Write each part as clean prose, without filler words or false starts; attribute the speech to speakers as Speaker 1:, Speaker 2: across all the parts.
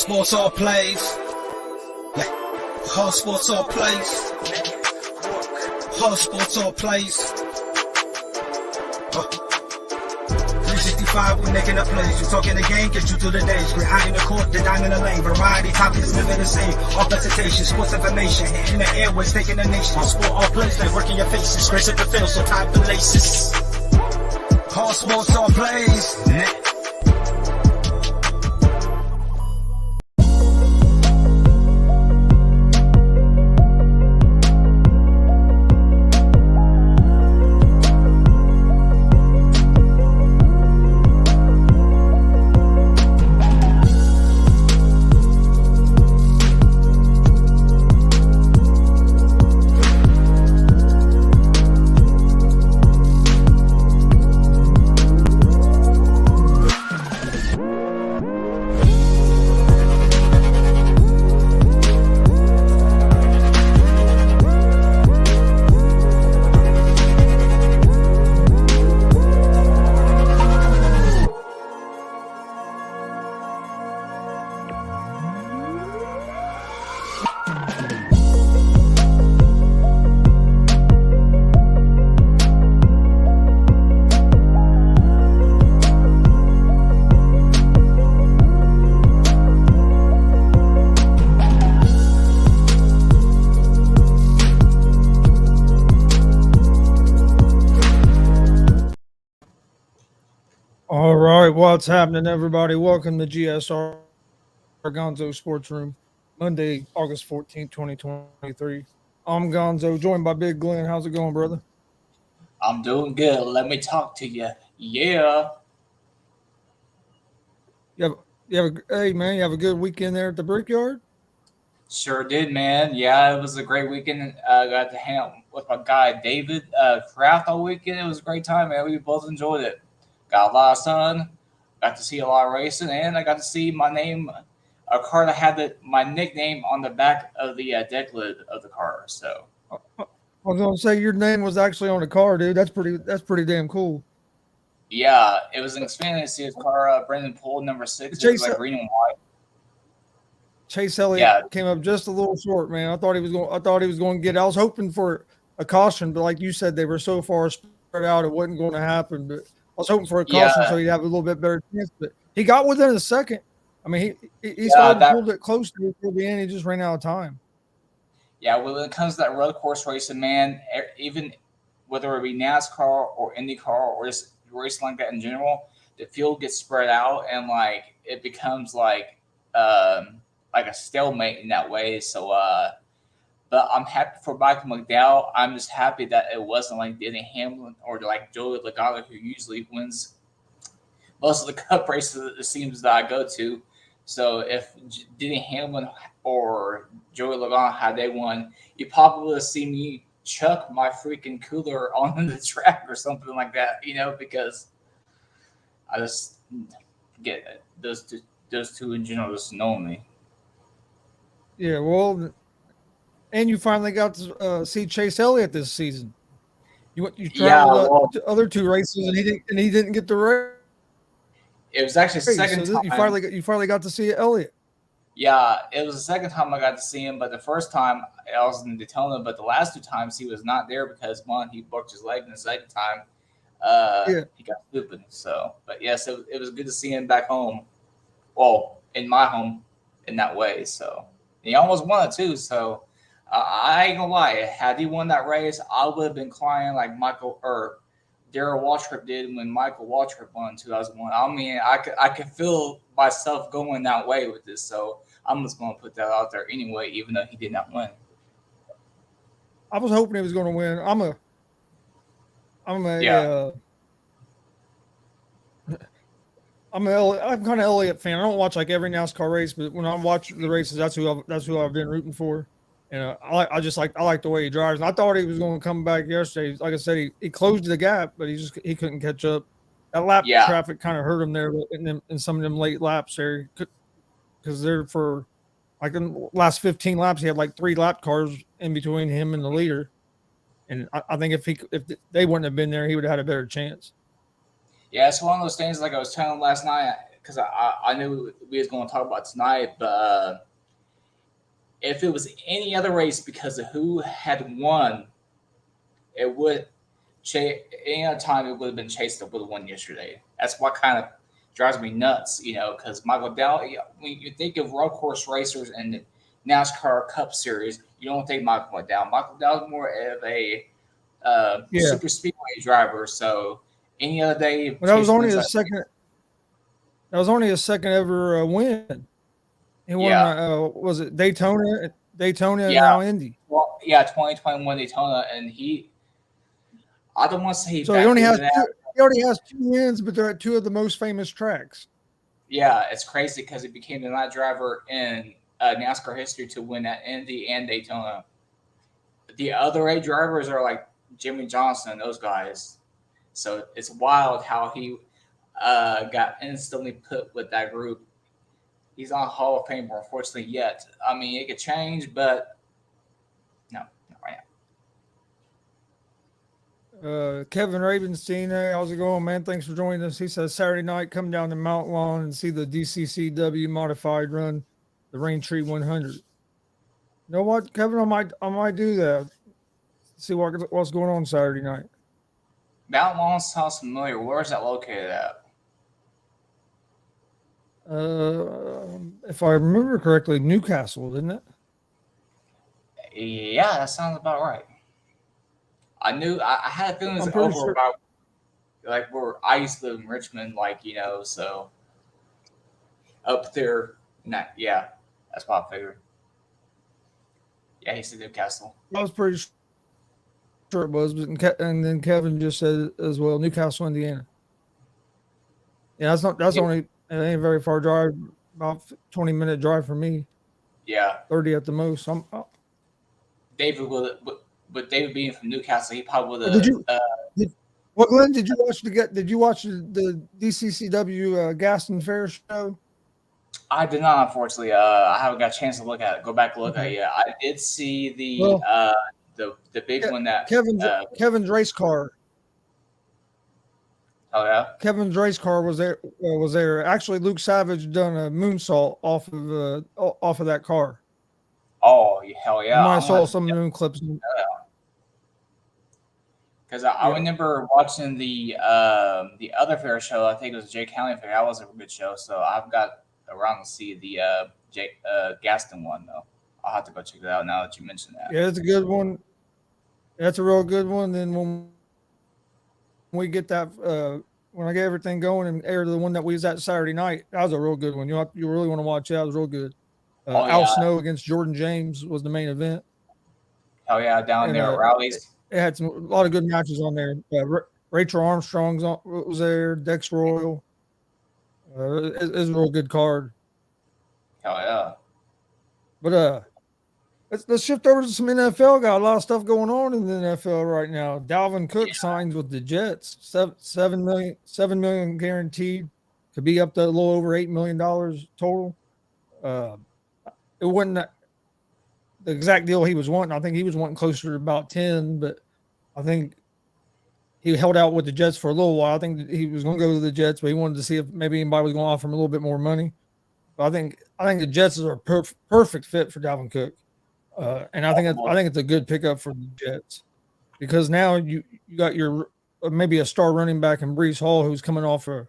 Speaker 1: sports all plays. Yeah. Hard sports all plays. Hard sports all plays. 365, we making a plays. You talking the game, get you through the days. We're high in the court, the dime in the lane. Variety topics, living the same. All presentation, sports information. In the airways, taking the nation. Hard sport all plays, like working your faces. Grace at the field, so tie the laces. Hard sports all plays.
Speaker 2: All right, what's happening, everybody? Welcome to GSR Gonzo'S Sports Room, Monday, August 14th, 2023. I'm Gonzo, joined by Big Glenn. How's it going, brother?
Speaker 3: I'm doing good. Let me talk to you. Yeah.
Speaker 2: Hey, man, you have a good weekend there at the Brickyard?
Speaker 3: Sure did, man. Yeah, it was a great weekend. Got to hang out with my guy, David Kraft, all weekend. It was a great time, man. We both enjoyed it. Got a lot of sun. Got to see a lot of racing, and I got to see my name, a car that had my nickname on the back of the deck lid of the car. So
Speaker 2: I was gonna say your name was actually on the car, dude. That's pretty damn cool.
Speaker 3: yeah, it was an experience to see his car. Brendan Poole, number 6, it was like green and white.
Speaker 2: Chase Elliott came up just a little short, man. I thought he was going to get. I was hoping for a caution, but like you said, they were so far spread out, it wasn't going to happen. But I was hoping for a caution so he'd have a little bit better chance. But he got within a second. I mean, he pulled it close to the end. He just ran out of time.
Speaker 3: Yeah, when it comes to that road course racing, man, even whether it be NASCAR or IndyCar or just racing like that in general, the field gets spread out and like it becomes like a stalemate in that way. So, but I'm happy for Michael McDowell. I'm just happy that it wasn't like Denny Hamlin or like Joey Logano, who usually wins most of the Cup races, it seems, that I go to. So if Denny Hamlin or Joey Logano had they won, you probably would have seen me chuck my freaking cooler on the track or something like that, because I just get it. Those two in general just know me.
Speaker 2: Yeah, well, and you finally got to see Chase Elliott this season. You traveled to other two races, and he didn't get the race.
Speaker 3: It was actually the second time.
Speaker 2: You finally got to see Elliott.
Speaker 3: Yeah, it was the second time I got to see him, but the first time I was in Daytona, but the last 2 times he was not there because one, he broke his leg, and the second time he got stupid. So, but yes, it was good to see him back home. Well, in my home in that way. So he almost won it too. So I ain't gonna lie, had he won that race, I would have been crying like Michael or Darrell Waltrip did when Michael Waltrip won in 2001. I mean, I could feel myself going that way with this, so I'm just going to put that out there anyway, even though he did not win.
Speaker 2: I was hoping he was going to win. I'm kind of Elliott fan. I don't watch like every NASCAR race, but when I watch the races, that's who I've been rooting for. And I like the way he drives. And I thought he was going to come back yesterday. Like I said, he closed the gap, but he couldn't catch up. That lap traffic kind of hurt him there in some of them late laps there, because they're for like in the last 15 laps he had like 3 lap cars in between him and the leader. And I think if they wouldn't have been there, he would have had a better chance.
Speaker 3: Yeah, it's one of those things. Like I was telling last night, because I knew we was going to talk about tonight, but if it was any other race because of who had won, it would any other time it would have been Chase that would have won yesterday. That's what kind of drives me nuts, because Michael Dowd. When you think of road course racers and the NASCAR Cup Series, you don't think Michael Dowd. Michael Dowd is more of a super speedway driver. So any other day,
Speaker 2: but that was only his second. That was only his second ever win. He won. Was it Daytona? Daytona and now Indy.
Speaker 3: Well, 2021 Daytona, and I don't want to say
Speaker 2: so he already has two wins, but they're at two of the most famous tracks.
Speaker 3: Yeah, it's crazy because he became the ninth driver in NASCAR history to win at Indy and Daytona. The other 8 drivers are like Jimmy Johnson and those guys. So it's wild how he got instantly put with that group. He's not Hall of Fame, unfortunately, yet. I mean, it could change, but no, not right
Speaker 2: now. Kevin Ravenstein, hey, how's it going, man? Thanks for joining us. He says Saturday night, come down to Mount Lawn and see the DCCW modified run, the Raintree 100. You know what, Kevin? I might do that. See what's going on Saturday night.
Speaker 3: Mount Lawn sounds familiar. Where is that located at?
Speaker 2: If I remember correctly, Newcastle, didn't it?
Speaker 3: Yeah, that sounds about right. I had a feeling it was over about like where I used to live in Richmond, so up there. Yeah, that's what I figured. Yeah, he said Newcastle.
Speaker 2: I was pretty sure it was, but and then Kevin just said as well, Newcastle, Indiana. Yeah, that's only. It ain't a very far drive, about 20-minute drive for me.
Speaker 3: Yeah.
Speaker 2: 30 at the most.
Speaker 3: David with David being from Newcastle, he probably would have.
Speaker 2: Glenn, did you watch the DCCW Gaston Fair show?
Speaker 3: I did not, unfortunately. I haven't got a chance to look at it. Go back and look at it. Yeah, I did see the big one that
Speaker 2: Kevin's race car.
Speaker 3: Oh yeah,
Speaker 2: Kevin's race car was there. Actually, Luke Savage done a moonsault off of that car.
Speaker 3: Oh hell yeah!
Speaker 2: I saw some moon clips.
Speaker 3: Because I remember watching the other fair show. I think it was Jay County Fair. That was a good show. So I've got around to see the Gaston one though. I'll have to go check it out now that you mentioned that.
Speaker 2: Yeah, it's a good one. That's a real good one. Then when we get that, when I get everything going and air to the one that we was at Saturday night, that was a real good one. You really want to watch that. It was real good. Al Snow against Jordan James was the main event.
Speaker 3: Oh yeah, down there at Rowley's.
Speaker 2: It had a lot of good matches on there. Rachel Armstrong was there. Dex Royal. It's a real good card.
Speaker 3: Hell yeah.
Speaker 2: But let's shift over to some NFL. Got a lot of stuff going on in the NFL right now. Dalvin Cook signs with the Jets. $7 million guaranteed. Could be up to a little over $8 million total. It wasn't the exact deal he was wanting. I think he was wanting closer to about 10, but I think he held out with the Jets for a little while. I think he was going to go to the Jets, but he wanted to see if maybe anybody was going to offer him a little bit more money. But I think the Jets are a perfect fit for Dalvin Cook. And I think it's a good pickup for the Jets because now you got your maybe a star running back in Breece Hall who's coming off an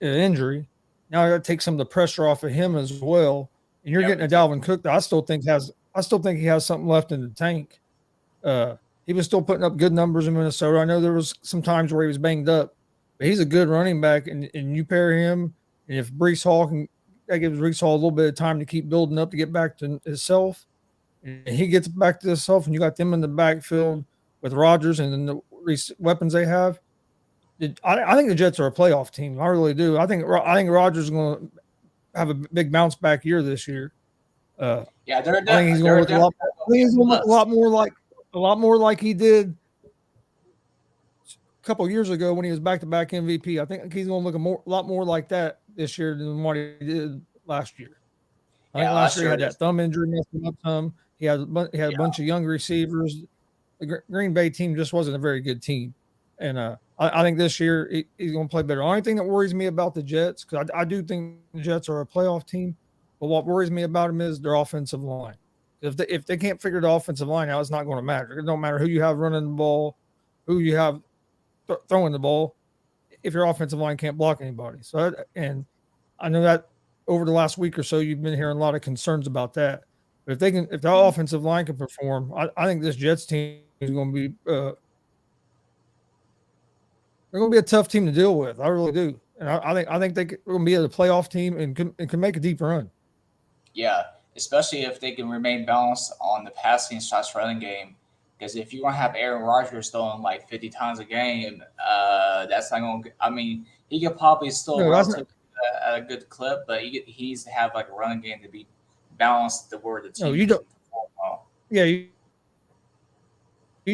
Speaker 2: injury. Now you got to take some of the pressure off of him as well. And you're getting a Dalvin Cook that I still think he has something left in the tank. He was still putting up good numbers in Minnesota. I know there was some times where he was banged up, but he's a good running back. And you pair him, and if Breece Hall that gives Breece Hall a little bit of time to keep building up to get back to himself. And he gets back to himself, and you got them in the backfield with Rodgers and the weapons they have. I think the Jets are a playoff team. I really do. I think Rodgers is going to have a big bounce back year this year.
Speaker 3: They're
Speaker 2: I think he's going to look a lot more like he did a couple of years ago when he was back-to-back MVP. I think he's going to look a lot more like that this year than what he did last year. I think last year he had that thumb injury messing up some. He had a bunch of young receivers. The Green Bay team just wasn't a very good team. And I think this year he's going to play better. The only thing that worries me about the Jets, because I do think the Jets are a playoff team, but what worries me about them is their offensive line. If they can't figure the offensive line out, it's not going to matter. It don't matter who you have running the ball, who you have throwing the ball, if your offensive line can't block anybody. So, and I know that over the last week or so, you've been hearing a lot of concerns about that. But if the offensive line can perform, I think this Jets team is going to be they're going to be a tough team to deal with. I really do, and I think they're going to be a playoff team and can make a deep run.
Speaker 3: Yeah, especially if they can remain balanced on the passing / running game. Because if you want to have Aaron Rodgers throwing like 50 times a game, that's not going to. I mean, he could probably still relatively at a good clip, but he needs to have like a running game to be balanced to where the team.
Speaker 2: No, you don't. Well. Yeah, you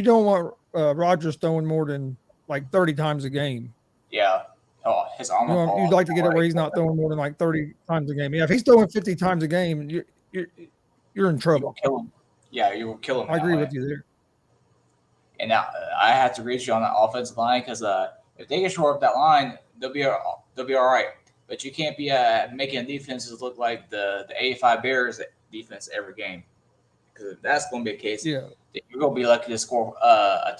Speaker 2: don't want Rodgers throwing more than like 30 times a game.
Speaker 3: Yeah. Oh, his arm.
Speaker 2: You'd like to get it where he's not throwing more than like 30 times a game. Yeah, if he's throwing 50 times a game, you're in trouble.
Speaker 3: You will kill him. Yeah, you will kill him.
Speaker 2: I agree with you there.
Speaker 3: And now I have to reach you on the offensive line because if they can shore up that line, they'll be all right. But you can't be making defenses look like the 85 Bears defense every game, because if that's going to be the case,
Speaker 2: yeah,
Speaker 3: you're going to be lucky to score a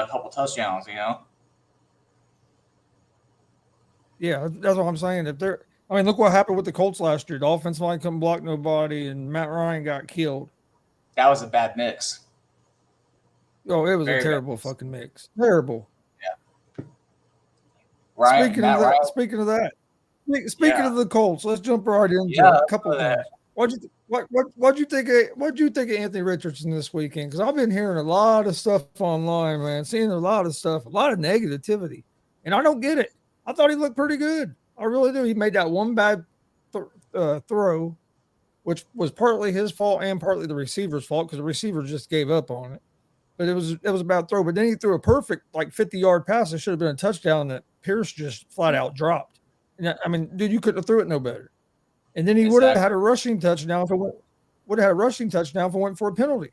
Speaker 3: couple touchdowns.
Speaker 2: Yeah, that's what I'm saying. Look what happened with the Colts last year. The offensive line couldn't block nobody, and Matt Ryan got killed.
Speaker 3: That was a bad mix.
Speaker 2: Oh, it was a terrible fucking mix. Terrible.
Speaker 3: Yeah. Ryan,
Speaker 2: Speaking of that, of the Colts, let's jump right into a couple of things. What'd you think of Anthony Richardson this weekend? Because I've been hearing a lot of stuff online, man. Seeing a lot of stuff, a lot of negativity, and I don't get it. I thought he looked pretty good. I really do. He made that one bad throw, which was partly his fault and partly the receiver's fault, because the receiver just gave up on it. But it was a bad throw. But then he threw a perfect 50-yard pass. It should have been a touchdown that Pierce just flat out dropped. And I mean, dude, you couldn't have threw it no better. And then he would have had a rushing touchdown if it went for a penalty.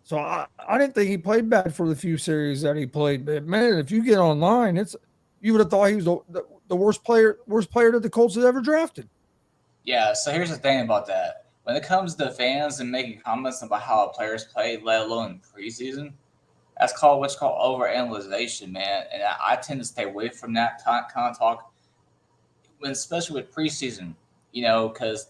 Speaker 2: So I didn't think he played bad for the few series that he played. But man, if you get online, you would have thought he was the worst player that the Colts had ever drafted.
Speaker 3: Yeah. So here's the thing about that. When it comes to fans and making comments about how players play, let alone preseason, that's what's called overanalyzation, man. And I tend to stay away from that kind of talk, especially with preseason, because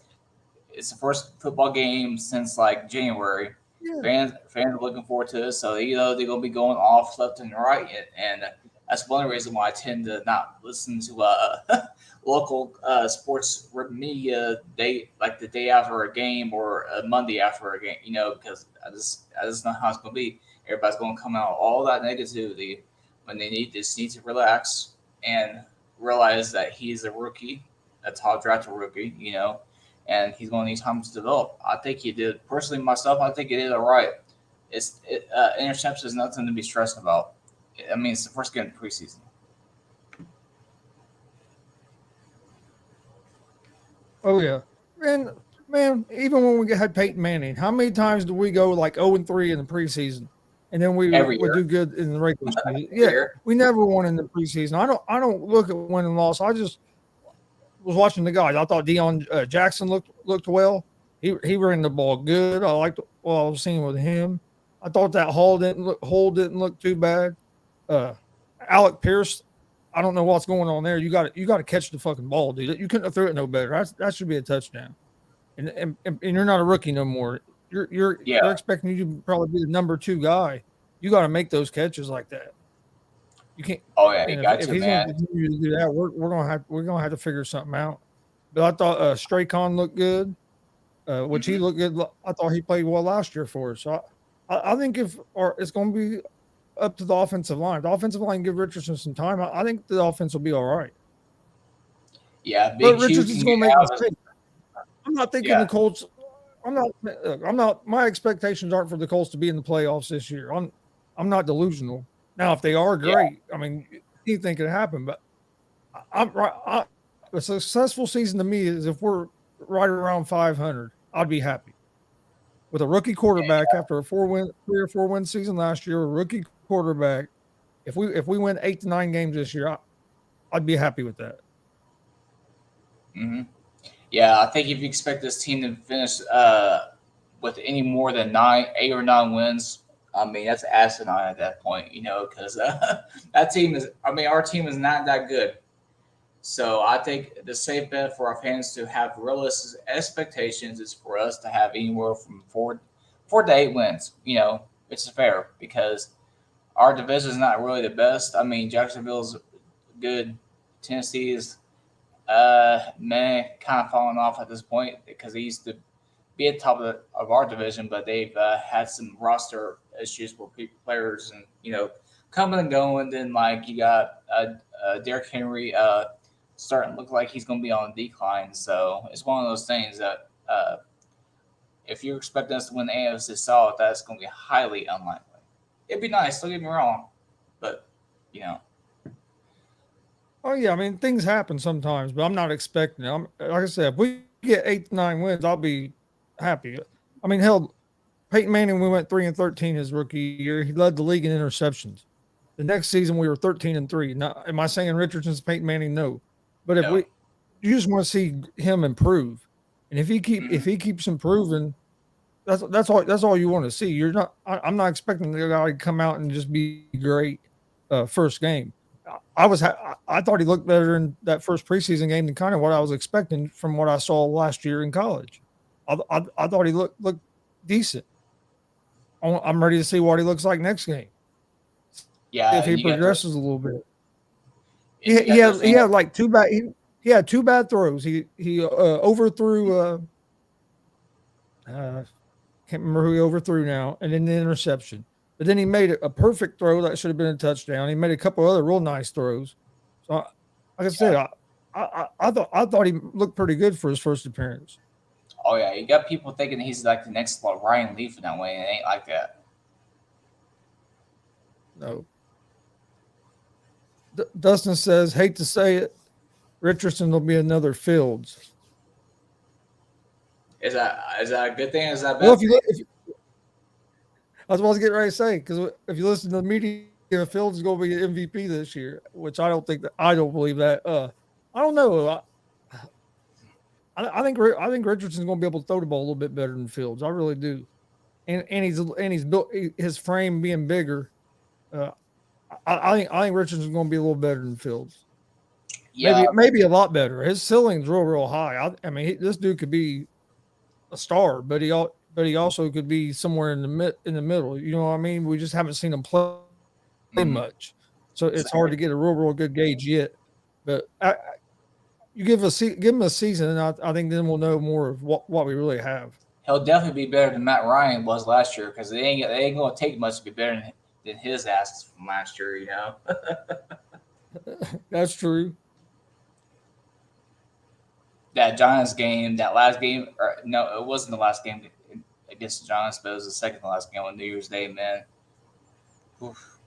Speaker 3: it's the first football game since like January. Yeah. Fans are looking forward to it, so they're going to be going off left and right, and that's one reason why I tend to not listen to local sports media the day after a game or a Monday after a game, because I just know how it's going to be. Everybody's going to come out all that negativity when they need to relax and realize that he's a rookie, a top drafted rookie, and he's going to need time to develop. I think he did. Personally, myself, I think he did all right. Interception is nothing to be stressed about. I mean, it's the first game of preseason.
Speaker 2: Oh yeah, man. Even when we had Peyton Manning, how many times do we go like 0-3 in the preseason, and then we would do good in the regular season? Yeah, we never won in the preseason. I don't look at win and loss. I just was watching the guys. I thought Deion Jackson looked well. He ran the ball good. I liked what I was seeing with him. I thought that Hall didn't look too bad. Alec Pierce, I don't know what's going on there. You got to catch the fucking ball, dude. You couldn't have threw it no better. That should be a touchdown. And you're not a rookie no more. You're expecting you to probably be the number 2 guy. You got to make those catches like that. You can't.
Speaker 3: Oh yeah, you got to,
Speaker 2: he's
Speaker 3: man.
Speaker 2: Going to continue to do that, we're gonna have to figure something out. But I thought Strachan looked good, which he looked good. I thought he played well last year for us. So I think it's going to be up to the offensive line. The offensive line give Richardson some time. I think the offense will be all right.
Speaker 3: Yeah,
Speaker 2: but Richardson's going to make mistakes. I'm not thinking the Colts. I'm not. My expectations aren't for the Colts to be in the playoffs this year. I'm not delusional. Now, if they are, great. I mean, anything could happen. But a successful season to me is if we're right around 500. I'd be happy. With a rookie quarterback after a 3 or 4 win season last year, a rookie quarterback, if we win 8 to 9 games this year, I'd be happy with that.
Speaker 3: Hmm. Yeah, I think if you expect this team to finish with any more than 8 or 9 wins, I mean that's asinine at that point, because that team is. I mean, our team is not that good. So I think the safe bet for our fans to have realistic expectations is for us to have anywhere from 4 to 8 wins. Which is fair because our division is not really the best. I mean, Jacksonville's good. Tennessee is kind of falling off at this point because they used to be at the top of our division, but they've had some roster issues where players and coming and going. Then like you got Derrick Henry starting to look like he's going to be on a decline. So it's one of those things that if you're expecting us to win the AFC South, that's going to be highly unlikely. It'd be nice, don't get me wrong, but
Speaker 2: Oh yeah, I mean things happen sometimes, but I'm not expecting it. Like I said, if we get 8 to 9 wins, I'll be happy. I mean, hell, Peyton Manning, we went 3-13 his rookie year. He led the league in interceptions. The next season we were 13-3. Now, am I saying Richardson's Peyton Manning? No, but
Speaker 3: no.
Speaker 2: you just want to see him improve, and if he keeps improving, that's all you want to see. You're not. I'm not expecting the guy to come out and just be great first game. I thought he looked better in that first preseason game than kind of what I was expecting from what I saw last year in college. I thought he looked decent. I'm ready to see what he looks like next game.
Speaker 3: Yeah,
Speaker 2: If he progresses a little bit. He
Speaker 3: he
Speaker 2: had like he had 2 bad throws. He overthrew can't remember who he overthrew now, and then the interception. But then he made a perfect throw that should have been a touchdown. He made a couple other real nice throws. So, like I said, I thought he looked pretty good for his first appearance.
Speaker 3: Oh yeah, you got people thinking he's like the next Ryan Leaf in that way, and it ain't like that.
Speaker 2: No. Dustin says, hate to say it, Richardson will be another Fields.
Speaker 3: Is that a good thing? Is that bad?
Speaker 2: Well, I was about to get ready to say, because if you listen to the media, Fields is going to be an MVP this year, which I don't believe that. I don't know. I think Richardson's going to be able to throw the ball a little bit better than Fields. I really do, and he's built his frame being bigger. I think Richardson's going to be a little better than Fields.
Speaker 3: Yeah,
Speaker 2: maybe a lot better. His ceiling's real high. I mean, this dude could be a star, but he also could be somewhere in the middle. You know what I mean? We just haven't seen him play much, so it's hard to get a real good gauge yet. But you give him a season, and I think then we'll know more of what we really have.
Speaker 3: He'll definitely be better than Matt Ryan was last year because they ain't going to take much to be better than his asses from last year.
Speaker 2: That's true.
Speaker 3: That Giants game, that last game, or no, it wasn't the last game against the Giants, but it was the second to last game on New Year's Day, man. Oof.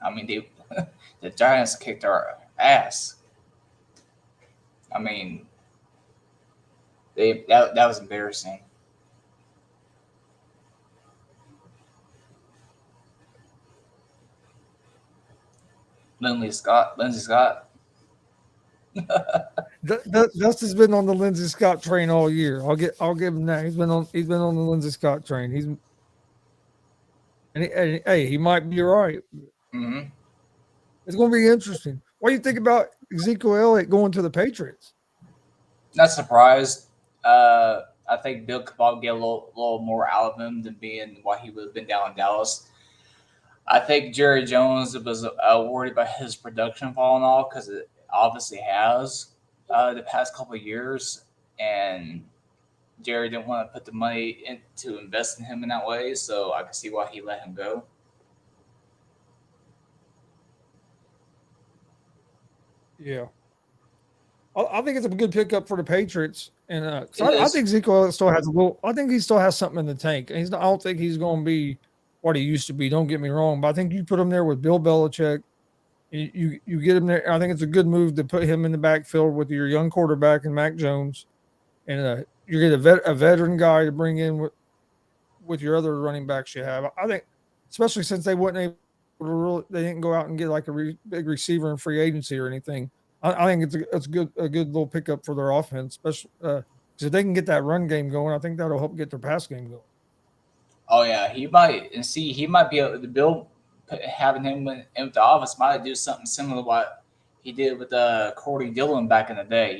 Speaker 3: I mean, the Giants kicked our ass. I mean, that was embarrassing. Lindsey Scott.
Speaker 2: Dustin's been on the Lindsey Scott train all year. I'll give him that. He's been on the Lindsey Scott train. He might be right.
Speaker 3: Mm-hmm.
Speaker 2: It's going to be interesting. What do you think about Ezekiel Elliott going to the Patriots?
Speaker 3: Not surprised. I think Bill could probably get a little more out of him than being what he would have been down in Dallas. I think Jerry Jones was worried about his production falling off because it obviously has the past couple of years, and Jerry didn't want to put the money in to invest in him in that way, so I can see why he let him go.
Speaker 2: Yeah, I think it's a good pickup for the Patriots, and I think Ezekiel still has I think he still has something in the tank. And I don't think he's going to be what he used to be. Don't get me wrong, but I think you put him there with Bill Belichick. You get him there. I think it's a good move to put him in the backfield with your young quarterback and Mac Jones, and you get a veteran guy to bring in with your other running backs you have. I think, especially since they weren't able they didn't go out and get like a big receiver in free agency or anything. I think it's a good little pickup for their offense, especially because if they can get that run game going, I think that'll help get their pass game going.
Speaker 3: Oh yeah, he might be able to build having him in the office might do something similar to what he did with Corey Dillon back in the day.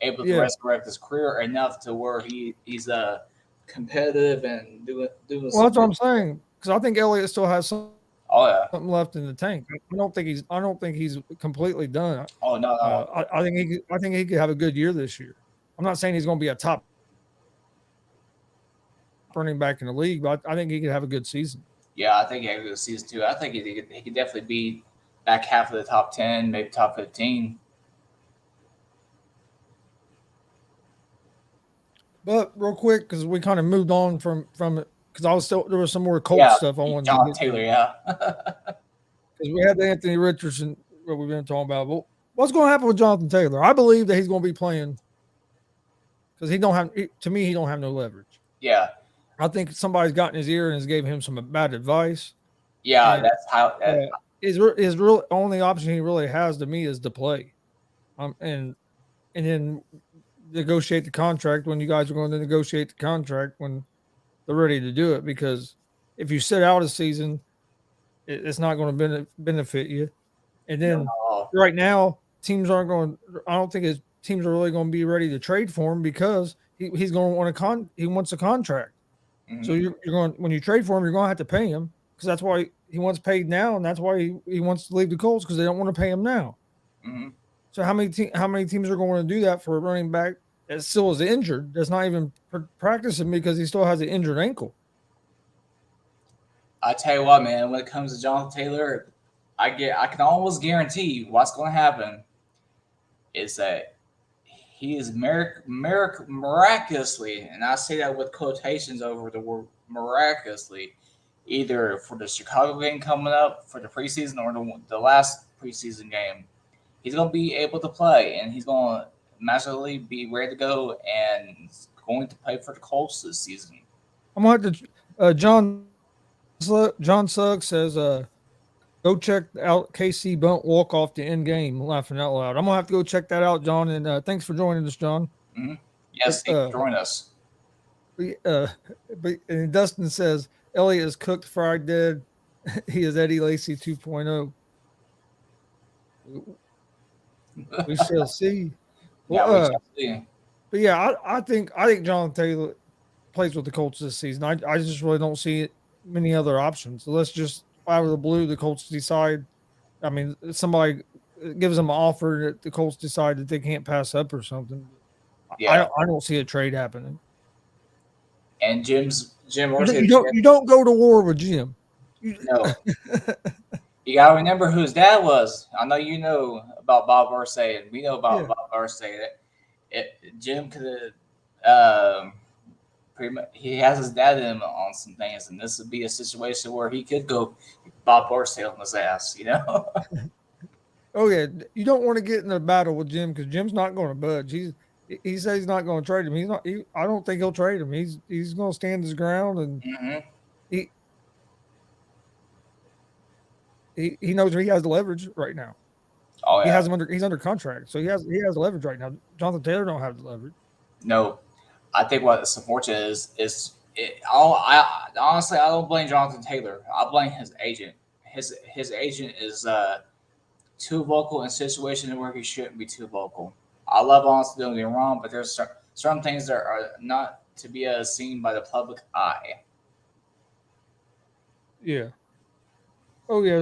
Speaker 3: Able to
Speaker 2: Yeah.
Speaker 3: resurrect his career enough to where he's competitive and doing
Speaker 2: Well, that's what
Speaker 3: something.
Speaker 2: I'm saying because I think Elliott still has something
Speaker 3: Oh yeah.
Speaker 2: left in the tank. I don't think he's completely done.
Speaker 3: Oh no, no.
Speaker 2: I think he could have a good year this year. I'm not saying he's going to be a top running back in the league, but I think he could have a good season.
Speaker 3: Yeah, I think he had a good season too. I think he could definitely be back half of the top 10, maybe top 15.
Speaker 2: But real quick, because we kind of moved on from it, because I was still there was some more Colts
Speaker 3: Yeah,
Speaker 2: stuff I wanted to
Speaker 3: John
Speaker 2: get
Speaker 3: Taylor.
Speaker 2: to.
Speaker 3: Yeah.
Speaker 2: Because we had the Anthony Richardson, what we've been talking about. But what's going to happen with Jonathan Taylor? I believe that he's going to be playing because to me, he don't have no leverage.
Speaker 3: Yeah.
Speaker 2: I think somebody's got in his ear and has gave him some bad advice.
Speaker 3: Yeah,
Speaker 2: And
Speaker 3: that's how.
Speaker 2: his real only option he really has to me is to play, and then negotiate the contract when you guys are going to negotiate the contract when they're ready to do it. Because if you sit out a season, it's not going to benefit you. And then right now, teams aren't going. I don't think his teams are really going to be ready to trade for him because he's going to want he wants a contract.
Speaker 3: Mm-hmm.
Speaker 2: So you're going when you trade for him, you're going to have to pay him because that's why he wants paid now, and that's why he wants to leave the Colts because they don't want to pay him now.
Speaker 3: Mm-hmm.
Speaker 2: So how many teams are going to do that for a running back that still is injured? That's not even practicing because he still has an injured ankle.
Speaker 3: I tell you what, man. When it comes to Jonathan Taylor, I can almost guarantee what's going to happen is that he is miraculously, and I say that with quotations over the word miraculously, either for the Chicago game coming up for the preseason or the last preseason game, he's going to be able to play and he's going to magically be ready to go and going to play for the Colts this season.
Speaker 2: I'm going to have to. John Suggs says, go check out KC Bunt walk off the end game. Laughing out loud. I'm gonna have to go check that out, John. And thanks for joining us, John.
Speaker 3: Mm-hmm. Yes, join us.
Speaker 2: And Dustin says Elliott is cooked, fried, dead. He is Eddie Lacy 2.0. We shall see.
Speaker 3: Yeah, we shall see.
Speaker 2: But yeah, I think Jonathan Taylor plays with the Colts this season. I just really don't see many other options. So let's just out of the blue, the Colts decide. I mean, somebody gives them an offer that the Colts decide that they can't pass up or something. Yeah. I don't see a trade happening.
Speaker 3: And Jim
Speaker 2: you don't go to war with Jim.
Speaker 3: No. You gotta remember who his dad was. I know you know about Bob Irsay, and we know about Bob Irsay. Jim could pretty much he has his dad in him on some things, and this would be a situation where he could go Bob Irsay on his ass,
Speaker 2: Oh yeah, you don't want to get in a battle with Jim because Jim's not going to budge. He says he's not going to trade him. He's not. I don't think he'll trade him. He's going to stand his ground, and he knows he has the leverage right now.
Speaker 3: Oh yeah,
Speaker 2: he has him under. He's under contract, so he has leverage right now. Jonathan Taylor don't have the leverage.
Speaker 3: No, I think what's unfortunate is honestly I don't blame Jonathan Taylor. I blame his agent. His agent is too vocal in situations where he shouldn't be too vocal. I love honestly don't get me wrong, but there's certain things that are not to be seen by the public eye.
Speaker 2: Yeah. Oh yeah.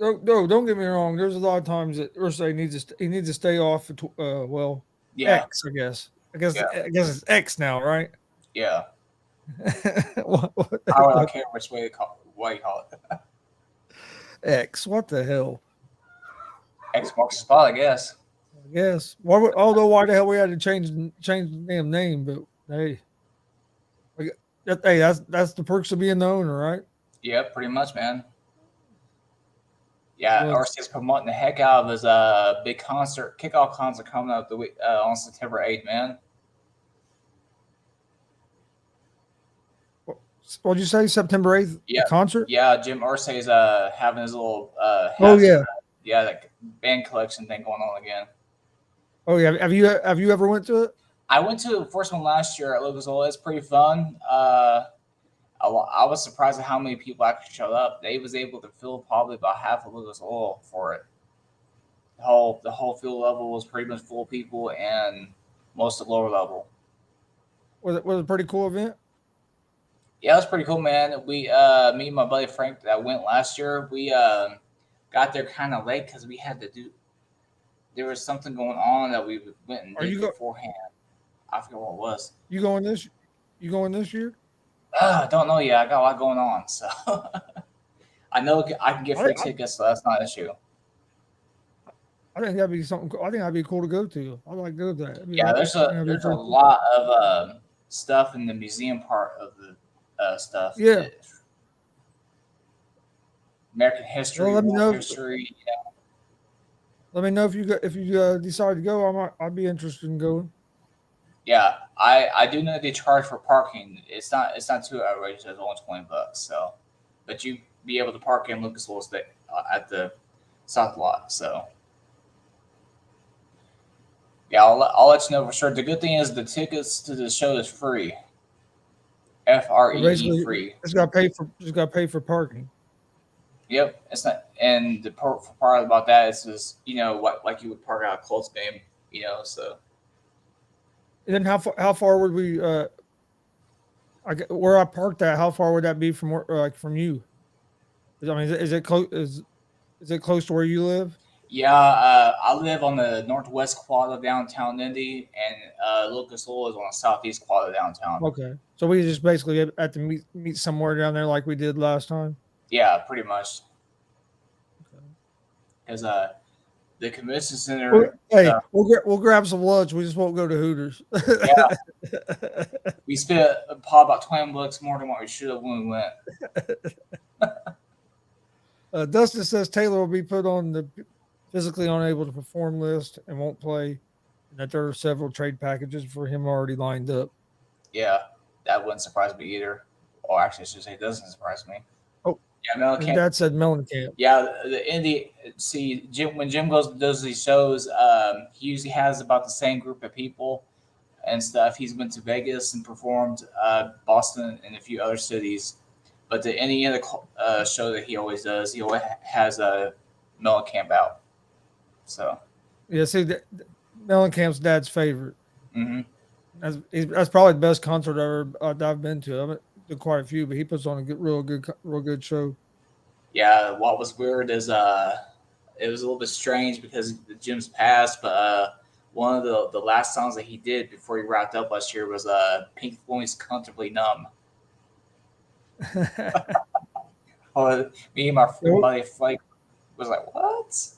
Speaker 2: No, don't get me wrong. There's a lot of times that Irsay needs to stay off. X, I guess. I guess it's X now, right?
Speaker 3: Yeah. I don't care which way you call it.
Speaker 2: X. What the hell?
Speaker 3: X marks the spot, I guess.
Speaker 2: Yes. Although why the hell we had to change the damn name, but hey, that's the perks of being the owner, right?
Speaker 3: Yeah, pretty much, man. Yeah, Irsay's promoting the heck out of his big kickoff concert coming up on September 8th, man.
Speaker 2: What'd you say? September 8th, the
Speaker 3: Yeah,
Speaker 2: concert?
Speaker 3: yeah. Jim Irsay's having his little
Speaker 2: Oh
Speaker 3: has
Speaker 2: yeah.
Speaker 3: like band collection thing going on again.
Speaker 2: Oh yeah. Have you ever went to it?
Speaker 3: I went to the first one last year at Gonzo'S. It's pretty fun. I was surprised at how many people actually showed up. They was able to fill probably about half of Lucas Oil for it. The whole field level was pretty much full of people, and most of the lower level.
Speaker 2: Was it a pretty cool event?
Speaker 3: Yeah, it was pretty cool, man. We me and my buddy Frank that went last year, we got there kind of late because we had to do. There was something going on that we went and
Speaker 2: Are
Speaker 3: did
Speaker 2: you go
Speaker 3: beforehand. I forget what it was.
Speaker 2: you going this you going this year?
Speaker 3: I don't know yet. I got a lot going on, so I know I can get
Speaker 2: I,
Speaker 3: free
Speaker 2: I
Speaker 3: tickets, so that's not an issue.
Speaker 2: I think that'd be something. I think that'd be cool to go to. I'd like to go to that.
Speaker 3: Yeah,
Speaker 2: I think that'd be
Speaker 3: there's a
Speaker 2: pretty cool.
Speaker 3: lot of stuff in the museum part of the stuff.
Speaker 2: Yeah.
Speaker 3: American
Speaker 2: Well,
Speaker 3: history,
Speaker 2: let me
Speaker 3: world
Speaker 2: know.
Speaker 3: history.
Speaker 2: Let me know if you decide to go. I'd be interested in going.
Speaker 3: Yeah, I do know they charge for parking. It's not too outrageous. It's only $20. So, but you be able to park in Lucas Oil State at the South Lot. So, yeah, I'll let you know for sure. The good thing is the tickets to the show is free.
Speaker 2: So
Speaker 3: FREE
Speaker 2: basically,
Speaker 3: free.
Speaker 2: just got to pay for parking.
Speaker 3: Yep, it's not. And the part about that is just what like you would park out a Colts game. So
Speaker 2: And then how far would we? Where I parked at, how far would that be from from you? I mean, is it close? Is it close to where you live?
Speaker 3: yeah, I live on the northwest quad of downtown Indy, and Lucas Oil is on the southeast quad of downtown.
Speaker 2: Okay, so we just basically have to meet somewhere down there like we did last time.
Speaker 3: Yeah, pretty much.
Speaker 2: Okay.
Speaker 3: Because the convention
Speaker 2: Well,
Speaker 3: center,
Speaker 2: hey, we'll grab some lunch. We just won't go to Hooters.
Speaker 3: yeah, we spent probably about $20 more than what we should have when we went.
Speaker 2: Dustin says Taylor will be put on the physically unable to perform list and won't play, and that there are several trade packages for him already lined up.
Speaker 3: Yeah, that wouldn't surprise me either. Or actually, I should say, it doesn't surprise me.
Speaker 2: Oh,
Speaker 3: Yeah, Mellencamp.
Speaker 2: Dad said Mellencamp.
Speaker 3: Yeah, the Indy. See, when Jim does these shows, he usually has about the same group of people and stuff. He's been to Vegas and performed, Boston and a few other cities. But the any other show that he always does, he always has a Mellencamp out. So
Speaker 2: Yeah, see, Mellencamp's dad's favorite.
Speaker 3: hmm
Speaker 2: That's probably the best concert I've been to. I've been to quite a few, but he puts on a real good show.
Speaker 3: yeah, what was weird is it was a little bit strange because the Jim's passed, but one of the last songs that he did before he wrapped up last year was Pink Floyd's "Comfortably Numb." Oh, me and my buddy Flake was like, "What?"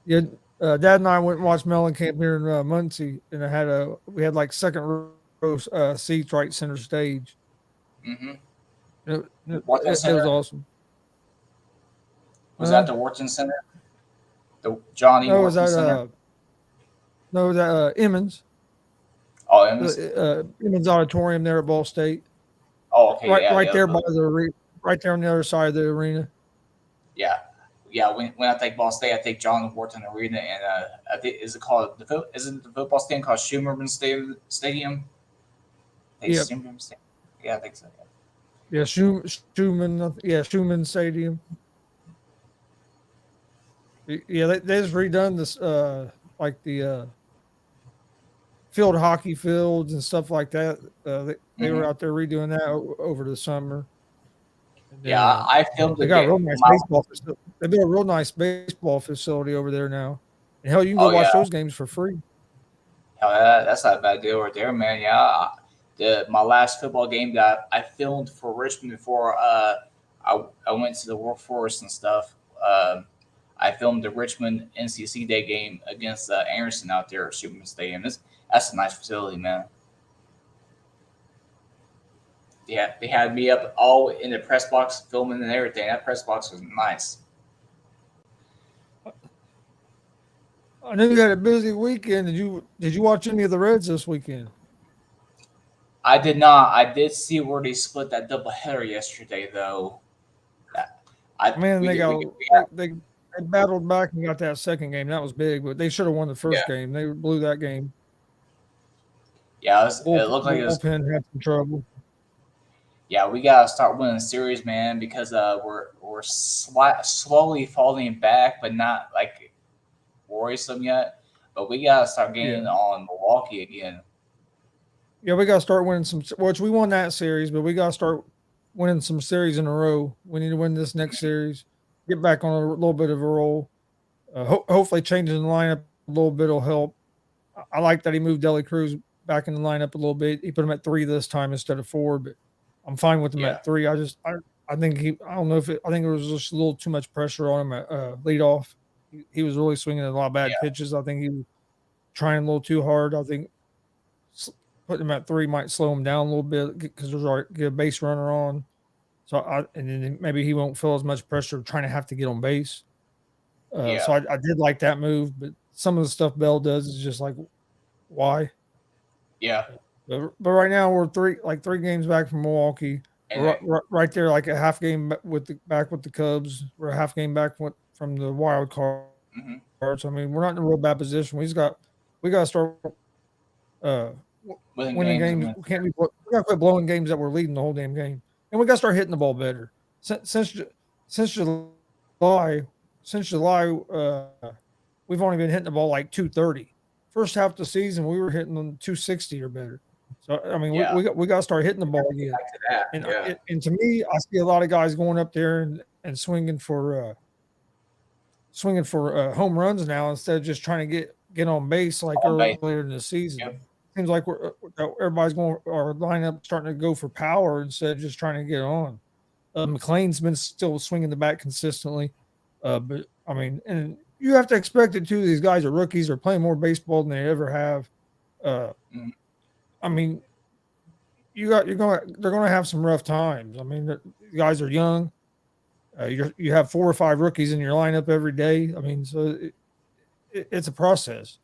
Speaker 2: Yeah, Dad and I went and watched Mellencamp here in Muncie, and we had like second row seats right center stage.
Speaker 3: Mm-hmm.
Speaker 2: It
Speaker 3: Wharton
Speaker 2: was
Speaker 3: Center
Speaker 2: awesome.
Speaker 3: was that the Wharton Center, the Johnny
Speaker 2: No, was
Speaker 3: Wharton
Speaker 2: that
Speaker 3: Center.
Speaker 2: no, was that Emmons,
Speaker 3: Oh, it was.
Speaker 2: Emmons Auditorium there at Ball State,
Speaker 3: Oh, okay, yeah,
Speaker 2: right
Speaker 3: yeah,
Speaker 2: there by right there on the other side of the arena.
Speaker 3: yeah. When I think Ball State, I think John Wharton Arena, and I think isn't the football stadium called Schumerman Stadium? I think
Speaker 2: Yep.
Speaker 3: Schumerman Stadium. Yeah, I think so.
Speaker 2: Yeah, Schumann Stadium. Yeah, they just redone this like the field hockey fields and stuff like that. They were out there redoing that over the summer. And then,
Speaker 3: Yeah, I filmed
Speaker 2: they
Speaker 3: the
Speaker 2: got a
Speaker 3: game.
Speaker 2: real nice baseball facility. They built a real nice baseball facility over there now. And hell, you can go
Speaker 3: Oh
Speaker 2: watch
Speaker 3: yeah,
Speaker 2: those games for free.
Speaker 3: hell, that's not a bad deal right there, man. Yeah, my last football game that I filmed for Richmond before I went to the workforce and stuff. I filmed the Richmond NCC Day game against Anderson out there at Schumann Stadium. That's a nice facility, man. Yeah, they had me up all in the press box filming and everything. That press box was nice.
Speaker 2: I know you had a busy weekend. Did you watch any of the Reds this weekend?
Speaker 3: I did not. I did see where they split that doubleheader yesterday, though. That I
Speaker 2: Man,
Speaker 3: we
Speaker 2: they
Speaker 3: did
Speaker 2: got
Speaker 3: we got
Speaker 2: they battled back and got that second game. That was big, but they should have won the
Speaker 3: yeah
Speaker 2: first game. They blew that game.
Speaker 3: yeah. It looked like it was
Speaker 2: Bullpen had some trouble.
Speaker 3: yeah. We gotta start winning the series, man, because we're slowly falling back, but not like worrisome yet. But we gotta start getting
Speaker 2: Yeah.
Speaker 3: on Milwaukee again.
Speaker 2: Yeah, we got to start winning some. Which we won that series, but we got to start winning some series in a row. We need to win this next series, get back on a little bit of a roll. Hopefully, changing the lineup a little bit will help. I like that he moved Deli Cruz back in the lineup a little bit. He put him at 3 this time instead of 4, but I'm fine with him
Speaker 3: Yeah,
Speaker 2: at 3. I think I don't know if I think it was just a little too much pressure on him at lead off. He was really swinging a lot of bad
Speaker 3: yeah,
Speaker 2: pitches. I think he was trying a little too hard. I think putting him at 3 might slow him down a little bit because there's already get a base runner on. So and then maybe he won't feel as much pressure trying to have to get on base.
Speaker 3: yeah,
Speaker 2: So I did like that move, but some of the stuff Bell does is just like why.
Speaker 3: yeah.
Speaker 2: But right now we're 3 games back from Milwaukee.
Speaker 3: And
Speaker 2: We're right there, like a half game with back with the Cubs. We're a half game back from the wild cards.
Speaker 3: mhm.
Speaker 2: I mean, we're not in a real bad position. We got to start uh,
Speaker 3: Winning
Speaker 2: winning
Speaker 3: games,
Speaker 2: games.
Speaker 3: man.
Speaker 2: We got to quit blowing games that we're leading the whole damn game, and we got to start hitting the ball better. Since July, since July, we've only been hitting the ball like 230. First half of the season, we were hitting them 260 or better. So I mean,
Speaker 3: Yeah,
Speaker 2: we got to start hitting the ball again.
Speaker 3: back to that.
Speaker 2: And
Speaker 3: Yeah,
Speaker 2: and to me, I see a lot of guys going up there and swinging for home runs now instead of just trying to get on base like
Speaker 3: on base.
Speaker 2: earlier in the season.
Speaker 3: Yep.
Speaker 2: Seems like everybody's going our lineup starting to go for power instead of just trying to get on. McLean's been still swinging the bat consistently, but I mean, and you have to expect it too. These guys are rookies; they're playing more baseball than they ever have.
Speaker 3: Mhm.
Speaker 2: I mean, they're going to have some rough times. I mean, the guys are young. You have 4 or 5 rookies in your lineup every day. I mean, so it's a process.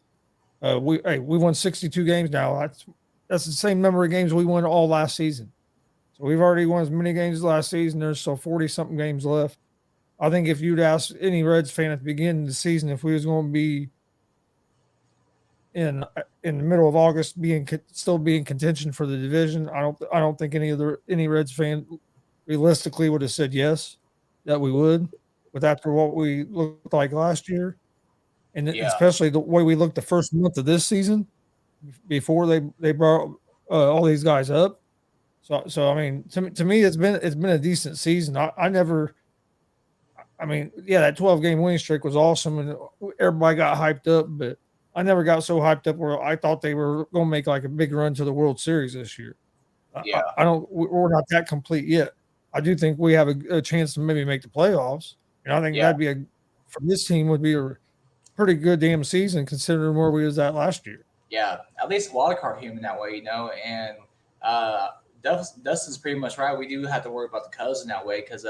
Speaker 2: We won 62 games now. That's the same number of games we won all last season. So we've already won as many games last season. There's still 40 something games left. I think if you'd ask any Reds fan at the beginning of the season if we was going to be in the middle of August still be in contention for the division, I don't think any Reds fan realistically would have said yes that we would. But after what we looked like last year, and
Speaker 3: Yeah,
Speaker 2: especially the way we looked the first month of this season before they brought all these guys up. So I mean, to me, it's been a decent season. I never, I mean, yeah, that 12-game winning streak was awesome, and everybody got hyped up. But I never got so hyped up where I thought they were going to make like a big run to the World Series this year.
Speaker 3: yeah,
Speaker 2: I don't. We're not that complete yet. I do think we have a chance to maybe make the playoffs, and I think
Speaker 3: yeah,
Speaker 2: that'd be for this team would be a pretty good damn season considering where we was at last year.
Speaker 3: yeah. At least wild card human that way, you know. And Dustin's pretty much right. We do have to worry about the Cubs in that way because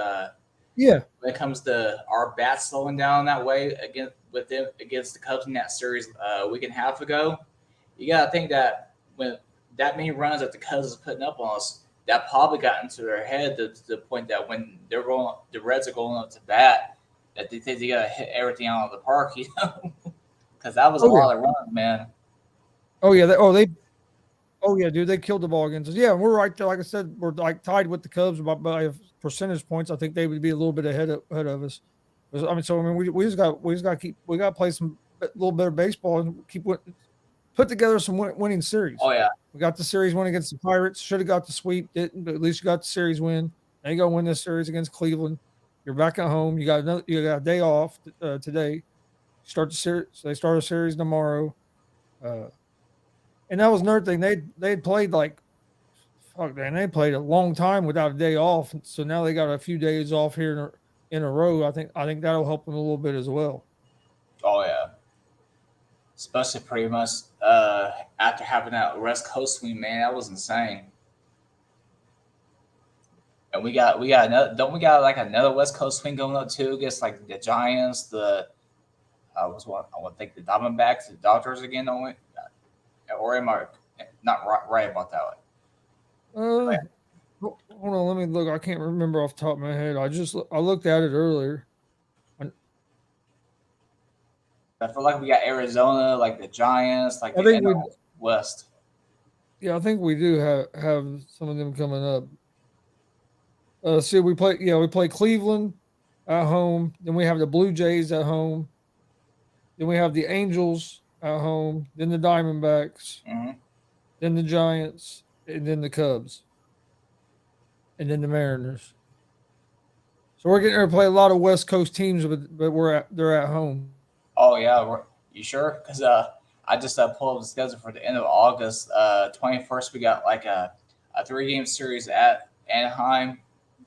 Speaker 2: Yeah,
Speaker 3: when it comes to our bats slowing down that way against the Cubs in that series a week and a half ago, you gotta think that when that many runs that the Cubs is putting up on us, that probably got into their head to the point that when the Reds are going up to bat, that they think they gotta hit everything out of the park, you know, because that was a
Speaker 2: oh yeah,
Speaker 3: lot of runs, man.
Speaker 2: oh yeah, oh yeah, dude, they killed the ball against us. Yeah, we're right there. Like I said, we're like tied with the Cubs by percentage points. I think they would be a little bit ahead of us. I mean, so I mean, we just got to play some a little better baseball and put together some winning series.
Speaker 3: Oh yeah,
Speaker 2: We got the series win against the Pirates. Should have got the sweep, didn't, but at least you got the series win. Now you got to win this series against Cleveland. You're back at home. You got a day off today. Start the series. So they start a series tomorrow. Uh, and that was another thing. They'd played like fuck man, they played a long time without a day off. So now they got a few days off here in a row. I think that'll help them a little bit as well.
Speaker 3: oh yeah. Especially pretty much after having that West Coast swing, man, that was insane. And we got another don't we got like another West Coast swing going up too against like the Giants, the I want to think the Diamondbacks, the Dodgers again, don't we? Or am I not right about that one?
Speaker 2: Uh, hold on, let me look. I can't remember off the top of my head. I looked at it earlier.
Speaker 3: I feel like we got Arizona, like the Giants, like
Speaker 2: I
Speaker 3: the
Speaker 2: think we,
Speaker 3: NL West.
Speaker 2: yeah, I think we do have some of them coming up. See, we play Cleveland at home. Then we have the Blue Jays at home. Then we have the Angels at home. Then the Diamondbacks.
Speaker 3: Hmm.
Speaker 2: Then the Giants, and then the Cubs, and then the Mariners. So we're getting to play a lot of West Coast teams, but they're at home.
Speaker 3: Oh yeah, you sure? Because I just pulled up the schedule for the end of August. 21st, we got like a 3-game series at Anaheim,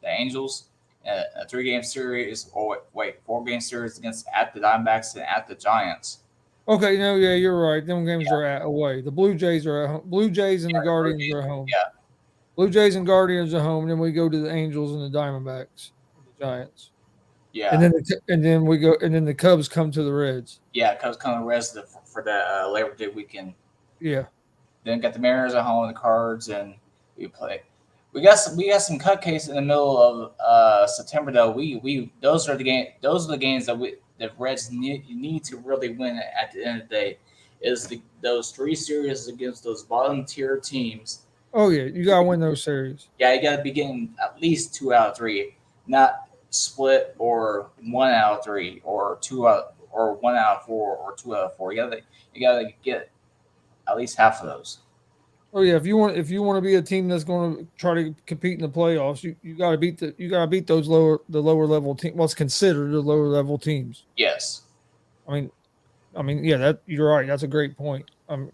Speaker 3: the Angels, a 3-game series, or wait, 4-game series against at the Diamondbacks and at the Giants.
Speaker 2: Okay, no, yeah, you're right. Them games are at away. The Blue Jays are at home. Blue Jays and the Guardians are at home.
Speaker 3: Yeah,
Speaker 2: Blue Jays and Guardians are home. Then we go to the Angels and the Diamondbacks and the Giants.
Speaker 3: yeah,
Speaker 2: And then we go and then the Cubs come to the Reds.
Speaker 3: yeah. Cubs coming rest for the Labor Day weekend.
Speaker 2: Yeah.
Speaker 3: Then got the Mariners at home, the Cards, and we play. We got some cupcakes in the middle of September though. We those are the games that the Reds need to really win at the end of the day. Is those 3 series against those bottom tier teams.
Speaker 2: Oh yeah, you gotta win those series.
Speaker 3: Yeah, you got to be getting at least 2 out of 3, not split or 1 out of 3 or 2 out or 1 out of 4 or 2 out of 4. You gotta get at least half of those.
Speaker 2: Oh yeah, if you want to be a team that's going to try to compete in the playoffs, you got to beat those lower level team. What's considered the lower level teams.
Speaker 3: Yes.
Speaker 2: I mean, yeah, that you're right. That's a great point.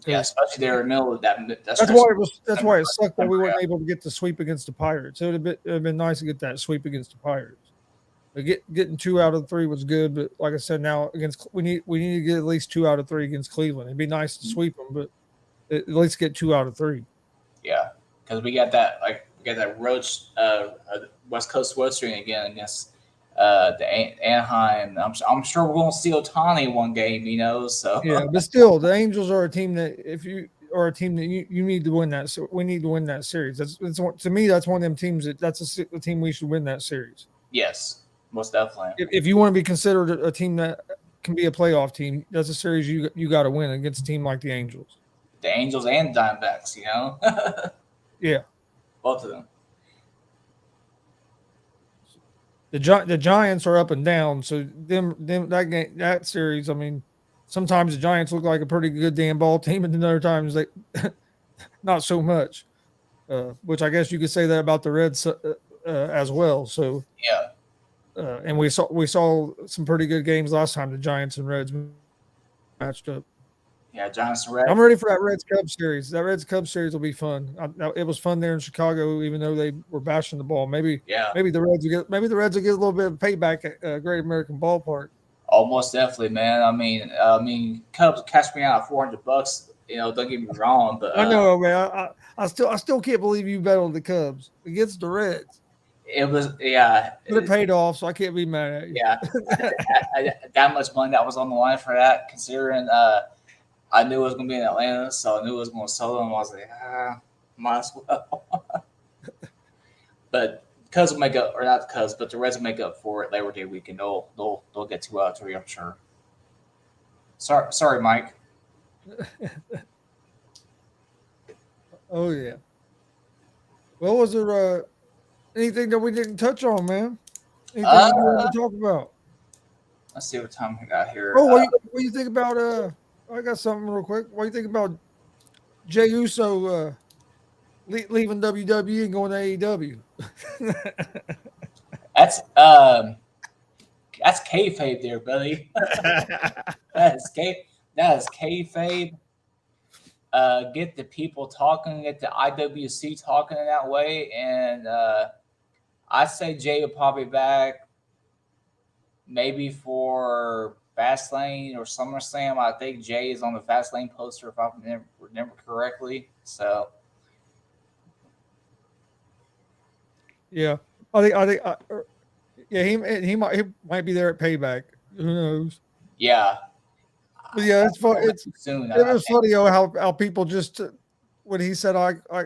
Speaker 3: Yeah, especially there in the middle of that.
Speaker 2: That's why it sucked that we weren't able to get the sweep against the Pirates. It'd have been nice to get that sweep against the Pirates. But getting 2 out of 3 was good, but like I said, now we need to get at least 2 out of 3 against Cleveland. It'd be nice to sweep them, but at least get 2 out of 3.
Speaker 3: Yeah, because we got that roach West Coast road streak again against the Anaheim. I'm sure we're going to see Otani one game, So
Speaker 2: Yeah, but still, the Angels are a team that if you are a team that you need to win that. So we need to win that series. To me, that's one of them teams that's a team we should win that series.
Speaker 3: Yes, most definitely.
Speaker 2: If you want to be considered a team that can be a playoff team, that's a series you got to win against a team like the Angels.
Speaker 3: The Angels and Diamondbacks,
Speaker 2: Yeah,
Speaker 3: both of them.
Speaker 2: the Giants are up and down. So that series. I mean, sometimes the Giants look like a pretty good damn ball team, and then other times they not so much. Which I guess you could say that about the Reds as well. So
Speaker 3: Yeah,
Speaker 2: and we saw some pretty good games last time the Giants and Reds matched up.
Speaker 3: yeah. Giants and Reds.
Speaker 2: I'm ready for that Reds Cubs series. That Reds Cubs series will be fun. It was fun there in Chicago, even though they were bashing the ball. Maybe the Reds will get a little bit of payback at Great American Ballpark.
Speaker 3: Almost definitely, man. I mean, Cubs catch me out at $400. Don't get me wrong, but
Speaker 2: I know, man. I still can't believe you bet on the Cubs against the Reds.
Speaker 3: it was but
Speaker 2: it paid off, so I can't be mad at you.
Speaker 3: Yeah, that much money that was on the line for that, considering I knew it was going to be in Atlanta, so I knew it was going to sell them. I was like, might as well. But Cubs will make up, or not the Cubs, but the Reds will make up for it Labor Day weekend. They'll get 2 out of 3, I'm sure. Sorry, Mike.
Speaker 2: Oh yeah. Well, was there anything that we didn't touch on, man? Anything you want to talk about?
Speaker 3: Let's see what time we got here.
Speaker 2: Oh, what do you think about? I got something real quick. What do you think about Jey Uso leaving WWE and going to AEW?
Speaker 3: That's kayfabe there, buddy. That is kayfabe. Get the people talking, get the IWC talking in that way, and I say Jay will probably back maybe for Fastlane or SummerSlam. I think Jay is on the Fastlane poster if I remember correctly. So
Speaker 2: yeah, he might be there at Payback. Who knows?
Speaker 3: Yeah.
Speaker 2: But yeah, it's fun. It was funny how people just when he said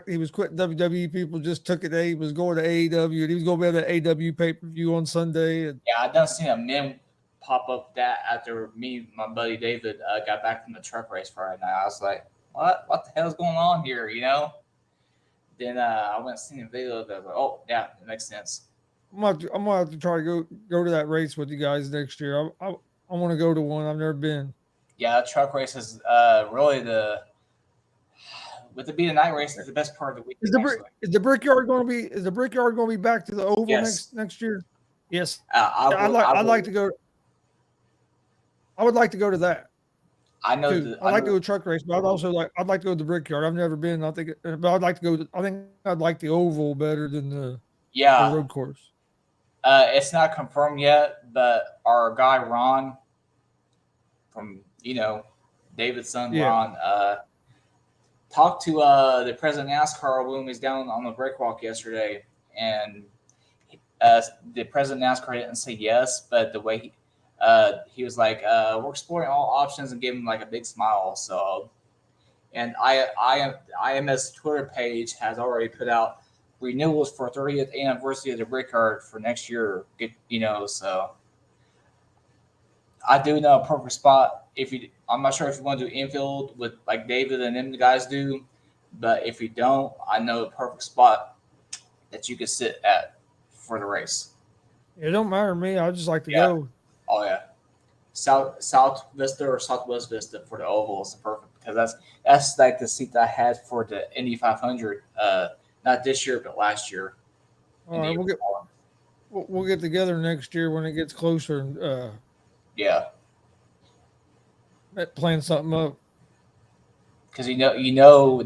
Speaker 2: he was quitting WWE, people just took it that he was going to AEW and he was going to be at the AEW pay per view on Sunday. And
Speaker 3: Yeah, I done seen a meme pop up that after me, and my buddy David, got back from the truck race Friday night. I was like, what the hell's going on here? You know. Then I went and seen the video of it. I was like, oh yeah, it makes sense.
Speaker 2: I'm gonna have to try to go to that race with you guys next year. I want to go to one. I've never been.
Speaker 3: Yeah, truck race is really with it being a night race, it's the best part of the weekend.
Speaker 2: Is the Brickyard going to be back to the Oval
Speaker 3: Yes.
Speaker 2: next year? Yes.
Speaker 3: I'd
Speaker 2: like to go. I would like to go to that.
Speaker 3: I know.
Speaker 2: I'd like to go to truck race, but I'd like to go to the Brickyard. I've never been. But I'd like to go. I think I'd like the Oval better than the road course.
Speaker 3: It's not confirmed yet, but our guy Ron from David's son Ron talked to the president of NASCAR when he was down on the breakwalk yesterday, and the president of NASCAR didn't say yes, but the way he was like, we're exploring all options, and gave him like a big smile. So, and IMS Twitter page has already put out renewals for 30th anniversary of the Brickyard for next year. So I do know a perfect spot. I'm not sure if you want to do infield with like David and them guys do, but if you don't, I know a perfect spot that you could sit at for the race.
Speaker 2: It don't matter to me. I just like to go.
Speaker 3: Oh yeah, South Vista or Southwest Vista for the oval is perfect, because that's like the seat that I had for the Indy 500. Not this year, but last year.
Speaker 2: All right, we'll get together next year when it gets closer and plan something up.
Speaker 3: Because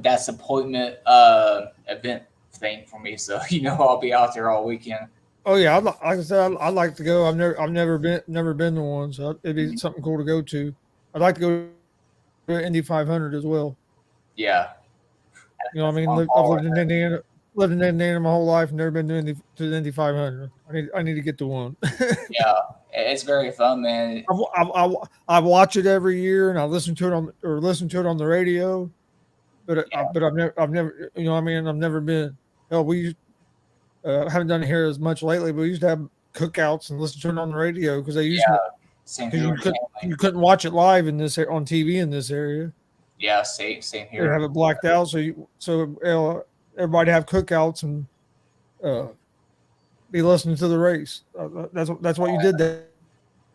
Speaker 3: that's appointment event thing for me, so I'll be out there all weekend.
Speaker 2: Oh yeah, like I said, I'd like to go. I've never been to one, so it'd be something cool to go to. I'd like to go to Indy 500 as well.
Speaker 3: Yeah,
Speaker 2: I mean, I've lived in Indiana my whole life, and never been to the Indy 500. I need to get to one.
Speaker 3: Yeah, it's very fun, man.
Speaker 2: I watch it every year, and I listen to it on the radio. But I've never been. Hell, we haven't done it here as much lately, but we used to have cookouts and listen to it on the radio because they used to. You couldn't watch it live on TV in this area.
Speaker 3: Yeah, same here.
Speaker 2: They have it blacked out, so everybody have cookouts and be listening to the race. That's what you did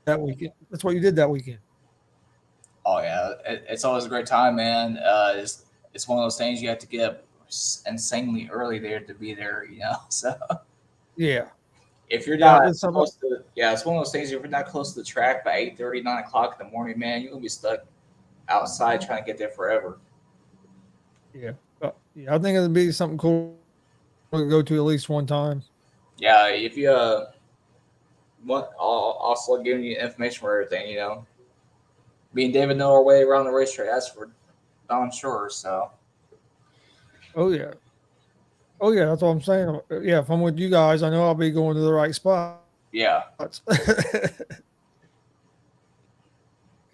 Speaker 2: that weekend. That's what you did that weekend.
Speaker 3: Oh yeah, it's always a great time, man. It's one of those things you have to get up insanely early there to be there, So
Speaker 2: yeah,
Speaker 3: if you're not close to, it's one of those things. If you're not close to the track by 8:30, 9 o'clock in the morning, man, you're gonna be stuck outside trying to get there forever.
Speaker 2: Yeah, I think it'd be something cool to go to at least one time.
Speaker 3: Yeah, if you want, I'll also giving you information for everything. Me and David know our way around the racetrack. That's for darn sure. So.
Speaker 2: Oh yeah, that's what I'm saying. Yeah, if I'm with you guys, I know I'll be going to the right spot.
Speaker 3: Yeah.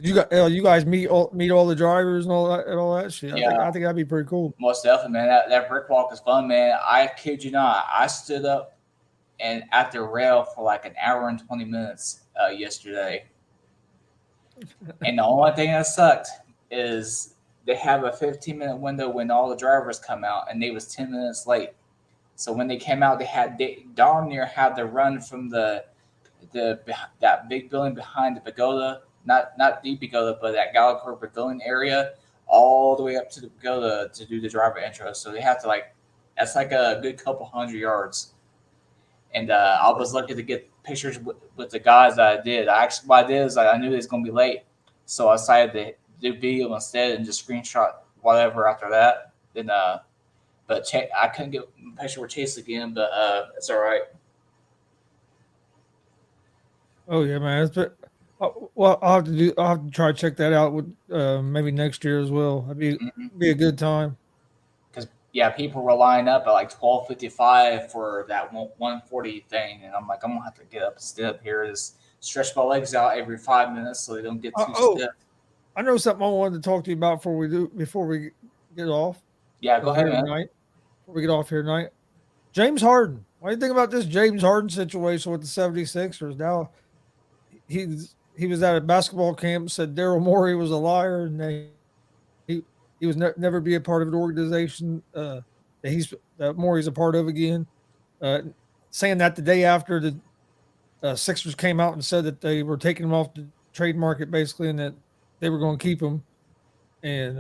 Speaker 2: You guys meet all the drivers and all that shit.
Speaker 3: Yeah.
Speaker 2: I think that'd be pretty cool.
Speaker 3: Most definitely, man. That brick walk is fun, man. I kid you not. I stood up and at the rail for like an hour and 20 minutes yesterday. And the only thing that sucked is they have a 15-minute window when all the drivers come out, and they was 10 minutes late. So when they came out, they darn near had to run from that big building behind the pagoda, not the pagoda, but that Gallagher Pavilion area, all the way up to the pagoda to do the driver intro. So they have to that's like a good couple hundred yards. And I was lucky to get pictures with the guys that I did. What I did is I knew they was going to be late, so I decided to do video instead and just screenshot whatever after that. Then, but I couldn't get a picture with Chase again, but it's all right.
Speaker 2: Oh yeah, man. Well, I'll have to try to check that out with maybe next year as well. That'd be a good time.
Speaker 3: People were lining up at like 12:55 for that 140 thing, and I'm like, I'm gonna have to get up and stand up here, just stretch my legs out every 5 minutes so they don't get too stiff.
Speaker 2: I know something I wanted to talk to you about before we get off.
Speaker 3: Yeah, go ahead,
Speaker 2: here
Speaker 3: man.
Speaker 2: tonight. Before we get off here tonight, James Harden. What do you think about this James Harden situation with the 76ers? Now he was at a basketball camp, said Daryl Morey was a liar, and he was never be a part of an organization that Morey's a part of again. Uh, Saying that the day after the Sixers came out and said that they were taking him off the trade market, basically, and that they were going to keep him. And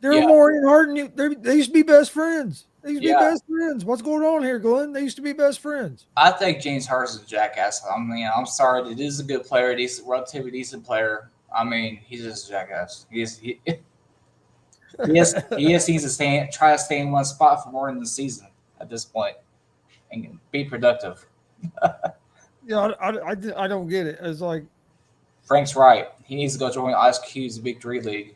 Speaker 2: Daryl
Speaker 3: Yeah,
Speaker 2: Morey and Harden, they used to be best friends. They used to be
Speaker 3: yeah.
Speaker 2: best friends. What's going on here, Glenn? They used to be best friends.
Speaker 3: I think James Harden's a jackass. I mean, I'm sorry. It is a good player, relatively decent player. I mean, he's just a jackass. He just needs to try to stay in one spot for more than the season at this point and be productive.
Speaker 2: Yeah, I don't get it. It's like
Speaker 3: Frank's right. He needs to go join Ice Cube's Big Three League.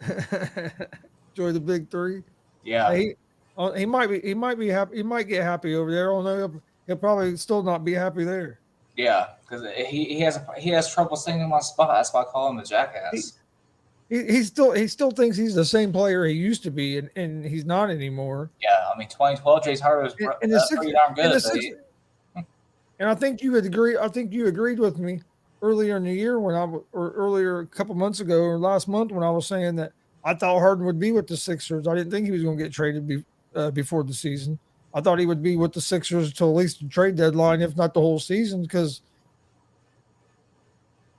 Speaker 2: enjoy the big three.
Speaker 3: Yeah,
Speaker 2: He might be happy. He might get happy over there. I don't know. He'll probably still not be happy there.
Speaker 3: yeah, because he has trouble staying in one spot. That's why I call him a jackass.
Speaker 2: He still thinks he's the same player he used to be, and he's not anymore.
Speaker 3: Yeah, I mean, 2012, James Harden was pretty darn good.
Speaker 2: And I think you would agree. I think you agreed with me earlier in the year or earlier a couple months ago or last month when I was saying that I thought Harden would be with the Sixers. I didn't think he was going to get traded before the season. I thought he would be with the Sixers until at least the trade deadline, if not the whole season. Because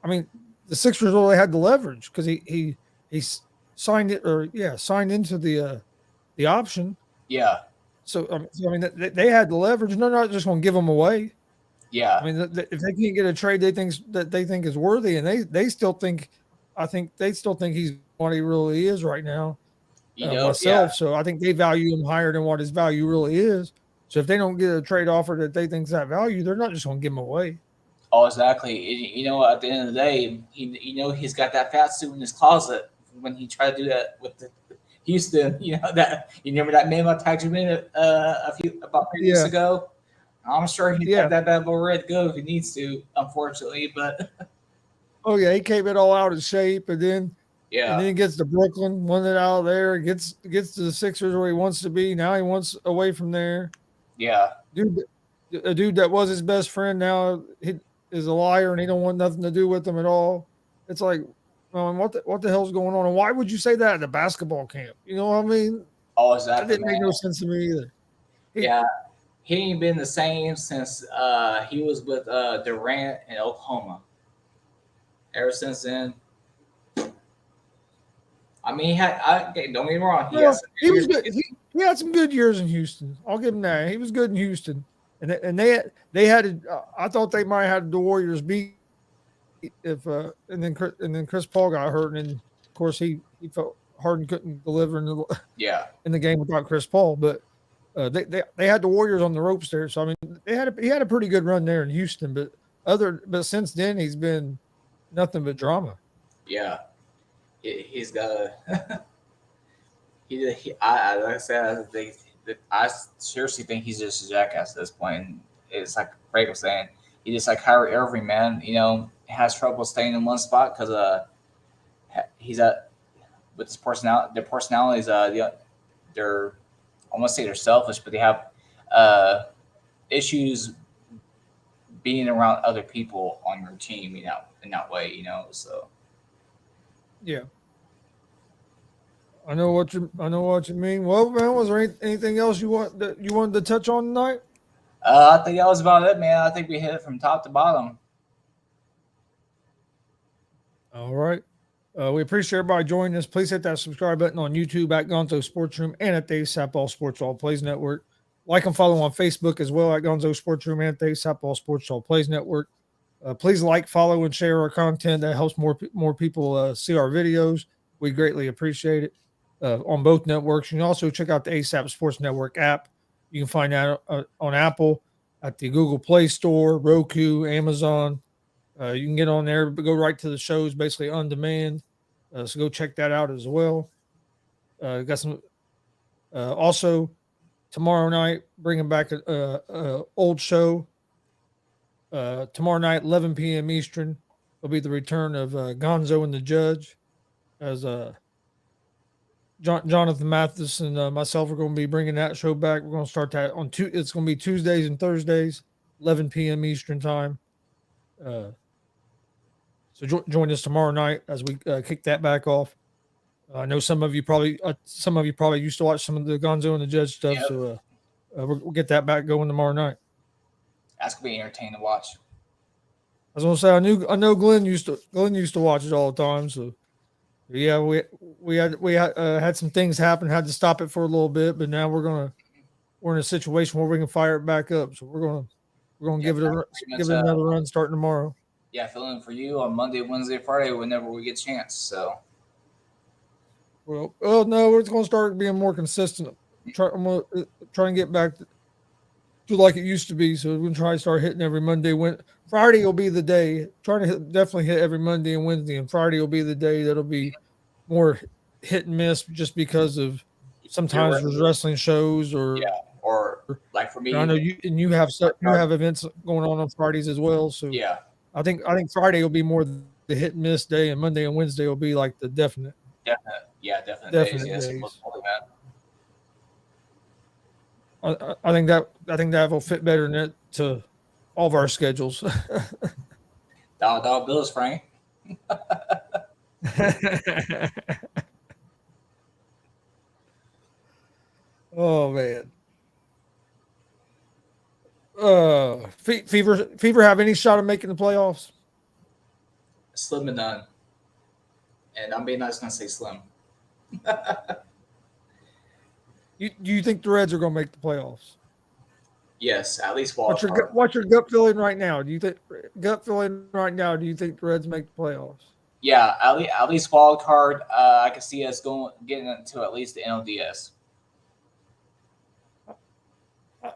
Speaker 2: I mean, the Sixers only had the leverage because he signed into the option.
Speaker 3: Yeah,
Speaker 2: So I mean, they had the leverage. And they're not just going to give them away.
Speaker 3: yeah.
Speaker 2: I mean, if they can't get a trade they think is worthy, and they still think, I think they still think he's what he really is right now. Myself,
Speaker 3: Yeah.
Speaker 2: so I think they value him higher than what his value really is. So if they don't get a trade offer that they think's that value, they're not just going to give him away.
Speaker 3: Oh, exactly. At the end of the day, he's got that fat suit in his closet when he tried to do that with the Houston. That you remember that memo I tagged you in about 3 weeks ago. I'm sure he's got that bad boy ready to go if he needs to, unfortunately. But
Speaker 2: oh yeah, he came it all out of shape, and then
Speaker 3: and
Speaker 2: then he gets to Brooklyn, won it out of there, gets to the Sixers where he wants to be. Now he wants away from there.
Speaker 3: Yeah,
Speaker 2: a dude that was his best friend now he is a liar, and he don't want nothing to do with him at all. It's like, what the hell's going on? And why would you say that at a basketball camp? You know what I mean?
Speaker 3: Oh, exactly.
Speaker 2: That didn't make no sense to me either.
Speaker 3: He ain't been the same since he was with Durant in Oklahoma. Ever since then, I mean, don't get me wrong.
Speaker 2: He was good. He had some good years in Houston. I'll give him that. He was good in Houston, and they had. I thought they might have the Warriors beat if and then Chris Paul got hurt, and then, of course he felt Harden couldn't deliver in the game without Chris Paul, but. They had the Warriors on the ropes there, so I mean he had a pretty good run there in Houston, but since then he's been nothing but drama.
Speaker 3: Yeah, he's got a. Like I said, I seriously think he's just a jackass at this point. It's like Frank was saying, he just like Kyrie Irving, man. Has trouble staying in one spot because he's with his personality. Their personalities, they're. I won't say they're selfish, but they have issues being around other people on your team, in that way, So
Speaker 2: yeah, I know what you mean. Well, man, was there anything else you wanted to touch on tonight?
Speaker 3: I think that was about it, man. I think we hit it from top to bottom.
Speaker 2: All right. We appreciate everybody joining us. Please hit that subscribe button on YouTube at Gonzo'S Sports Room and at the ASAP All Sports All Plays Network. Like and follow on Facebook as well at Gonzo'S Sports Room and at the ASAP All Sports All Plays Network. Please like, follow, and share our content. That helps more people see our videos. We greatly appreciate it on both networks. You can also check out the ASAP Sports Network app. You can find that on Apple, at the Google Play Store, Roku, Amazon. You can get on there, but go right to the shows, basically on demand. So go check that out as well. Got some. Also, tomorrow night, bringing back a old show. Tomorrow night, 11 p.m. Eastern. will be the return of Gonzo and the Judge, as Jonathan Mathis and myself are going to be bringing that show back. We're going to start that on two. It's going to be Tuesdays and Thursdays, 11 p.m. Eastern time. So join us tomorrow night as we kick that back off. I know some of you probably used to watch some of the Gonzo and the Judge stuff,
Speaker 3: Yep.
Speaker 2: so we'll get that back going tomorrow night.
Speaker 3: That's gonna be entertaining to watch.
Speaker 2: I was gonna say I know Glenn used to watch it all the time, so yeah, we had some things happen, had to stop it for a little bit, but now we're in a situation where we can fire it back up, so we're gonna give it another run starting tomorrow.
Speaker 3: Yeah, filling for you on Monday, Wednesday, Friday, whenever we get a chance. So.
Speaker 2: Well, no, it's going to start being more consistent. I'm going to try and get back to like it used to be. So we're going to try to start hitting every Monday. Friday will be the day. Trying to definitely hit every Monday and Wednesday, and Friday will be the day that'll be more hit and miss, just because of sometimes there's wrestling shows or
Speaker 3: like for me.
Speaker 2: I know you have events going on Fridays as well. So
Speaker 3: yeah,
Speaker 2: I think Friday will be more the hit and miss day, and Monday and Wednesday will be like the definite.
Speaker 3: Definite
Speaker 2: days.
Speaker 3: Yes,
Speaker 2: I think that will fit better to all of our schedules.
Speaker 3: Dollar bills, Frank.
Speaker 2: Oh man. Fever have any shot of making the playoffs?
Speaker 3: Slim and none. And I'm being nice when I say slim.
Speaker 2: Do you think the Reds are going to make the playoffs?
Speaker 3: Yes, at least
Speaker 2: what's your gut feeling right now? Do you think the Reds make the playoffs?
Speaker 3: Yeah, at least wild card. I can see us getting into at least the NLDS.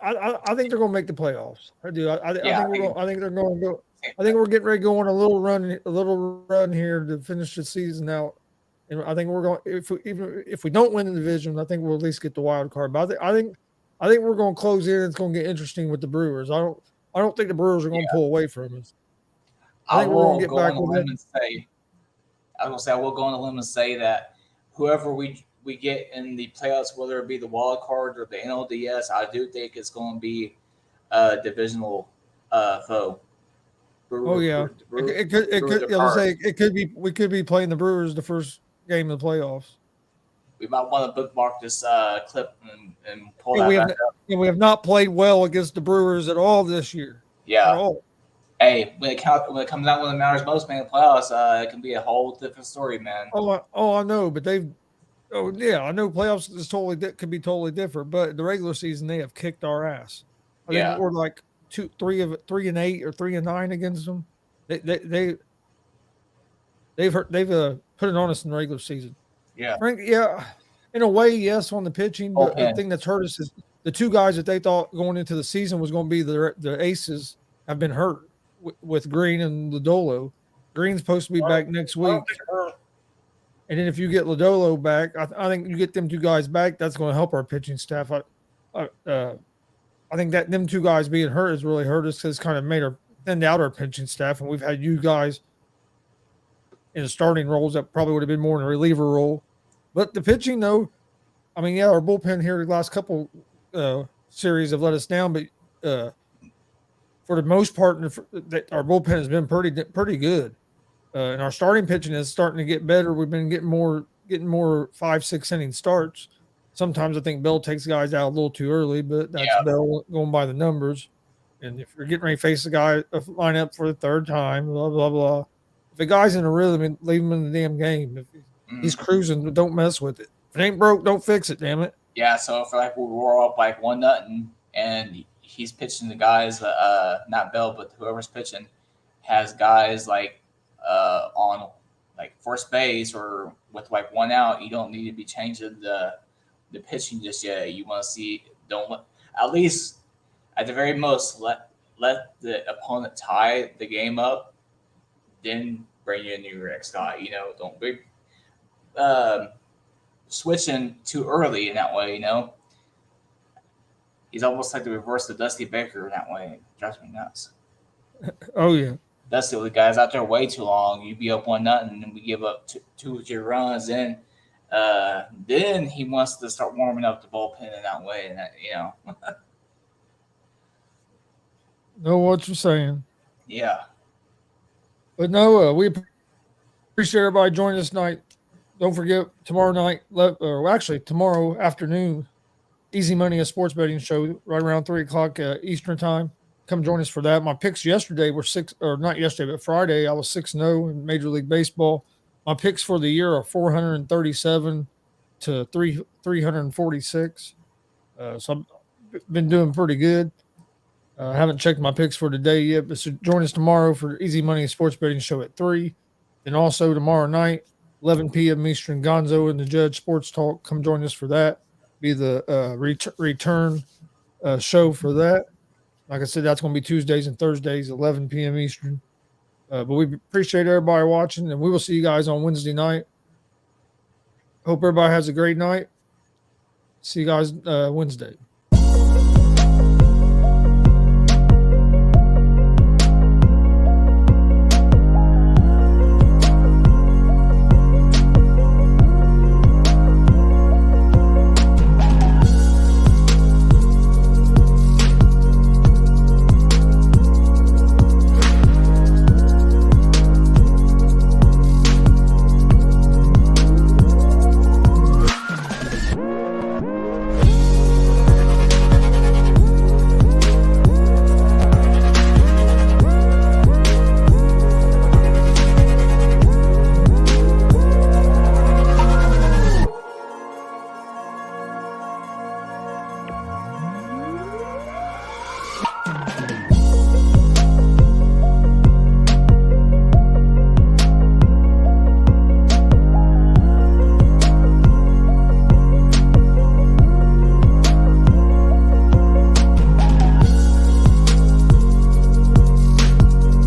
Speaker 2: I think they're going to make the playoffs. I do. I think they're going to go. I think we're getting ready to go on a little run here to finish the season out. And I think we're going. If we don't win the division, I think we'll at least get the wild card. But I think we're going to close in. It's going to get interesting with the Brewers. I don't think the Brewers are going to pull away from us.
Speaker 3: I think we're going to get back with them and say. I will go on a limb and say that whoever we get in the playoffs, whether it be the wild card or the NLDS, I do think it's going to be a divisional foe.
Speaker 2: It could be. We could be playing the Brewers the first game of the playoffs.
Speaker 3: We might want to bookmark this clip and pull that back up.
Speaker 2: We have not played well against the Brewers at all this year.
Speaker 3: Yeah. At all. Hey, when it comes out when it matters most, man, the playoffs, it can be a whole different story, man.
Speaker 2: I know, but I know playoffs could be totally different, but the regular season they have kicked our ass. I think we're like 3-8 or 3-9 against them. They've put it on us in the regular season.
Speaker 3: Yeah,
Speaker 2: Frank. Yeah, in a way, yes, on the pitching, but the thing that's hurt us is the two guys that they thought going into the season was going to be the aces have been hurt with Green and Lodolo. Green's supposed to be back next week, and then if you get Lodolo back, I think you get them two guys back. That's going to help our pitching staff. I think that them two guys being hurt has really hurt us because it's kind of thinned out our pitching staff, and we've had you guys in the starting roles that probably would have been more in a reliever role. But the pitching, though, I mean, our bullpen here the last couple series have let us down, but for the most part, our bullpen has been pretty good, and our starting pitching is starting to get better. We've been getting more 5-6 inning starts. Sometimes I think Bell takes guys out a little too early, but that's Bell going by the numbers. And if you're getting ready to face a line up for the third time, blah, blah, blah. If a guy's in a rhythm, leave him in the damn game. If he's cruising, don't mess with it. If it ain't broke, don't fix it, damn it.
Speaker 3: Yeah, so if we're up like 1-0 and he's pitching the guys, not Bell, but whoever's pitching, has guys like on like first base or with like one out, you don't need to be changing the pitching just yet. You want to see at least at the very most let the opponent tie the game up, then bring in your next guy. Don't be switching too early in that way. He's almost like the reverse of Dusty Baker in that way. It drives me nuts.
Speaker 2: Oh yeah,
Speaker 3: That's it with guys out there way too long. You be up 1-0, and then we give up two or three runs. Then he wants to start warming up the bullpen in that way, and
Speaker 2: Know what you're saying.
Speaker 3: yeah.
Speaker 2: But no, we appreciate everybody joining us tonight. Don't forget tomorrow night, or actually tomorrow afternoon, Easy Money, a sports betting show, right around 3:00 Eastern time. Come join us for that. My picks yesterday were not yesterday, but Friday, I was 6-0 in Major League Baseball. My picks for the year are 437 to 346. So I've been doing pretty good. I haven't checked my picks for today yet, but so join us tomorrow for Easy Money Sports Betting Show at 3. And also tomorrow night, 11 p.m. Eastern, Gonzo and the Judge Sports Talk. Come join us for that. Be the return show for that. Like I said, that's going to be Tuesdays and Thursdays, 11 p.m. Eastern. But we appreciate everybody watching, and we will see you guys on Wednesday night. Hope everybody has a great night. See you guys Wednesday.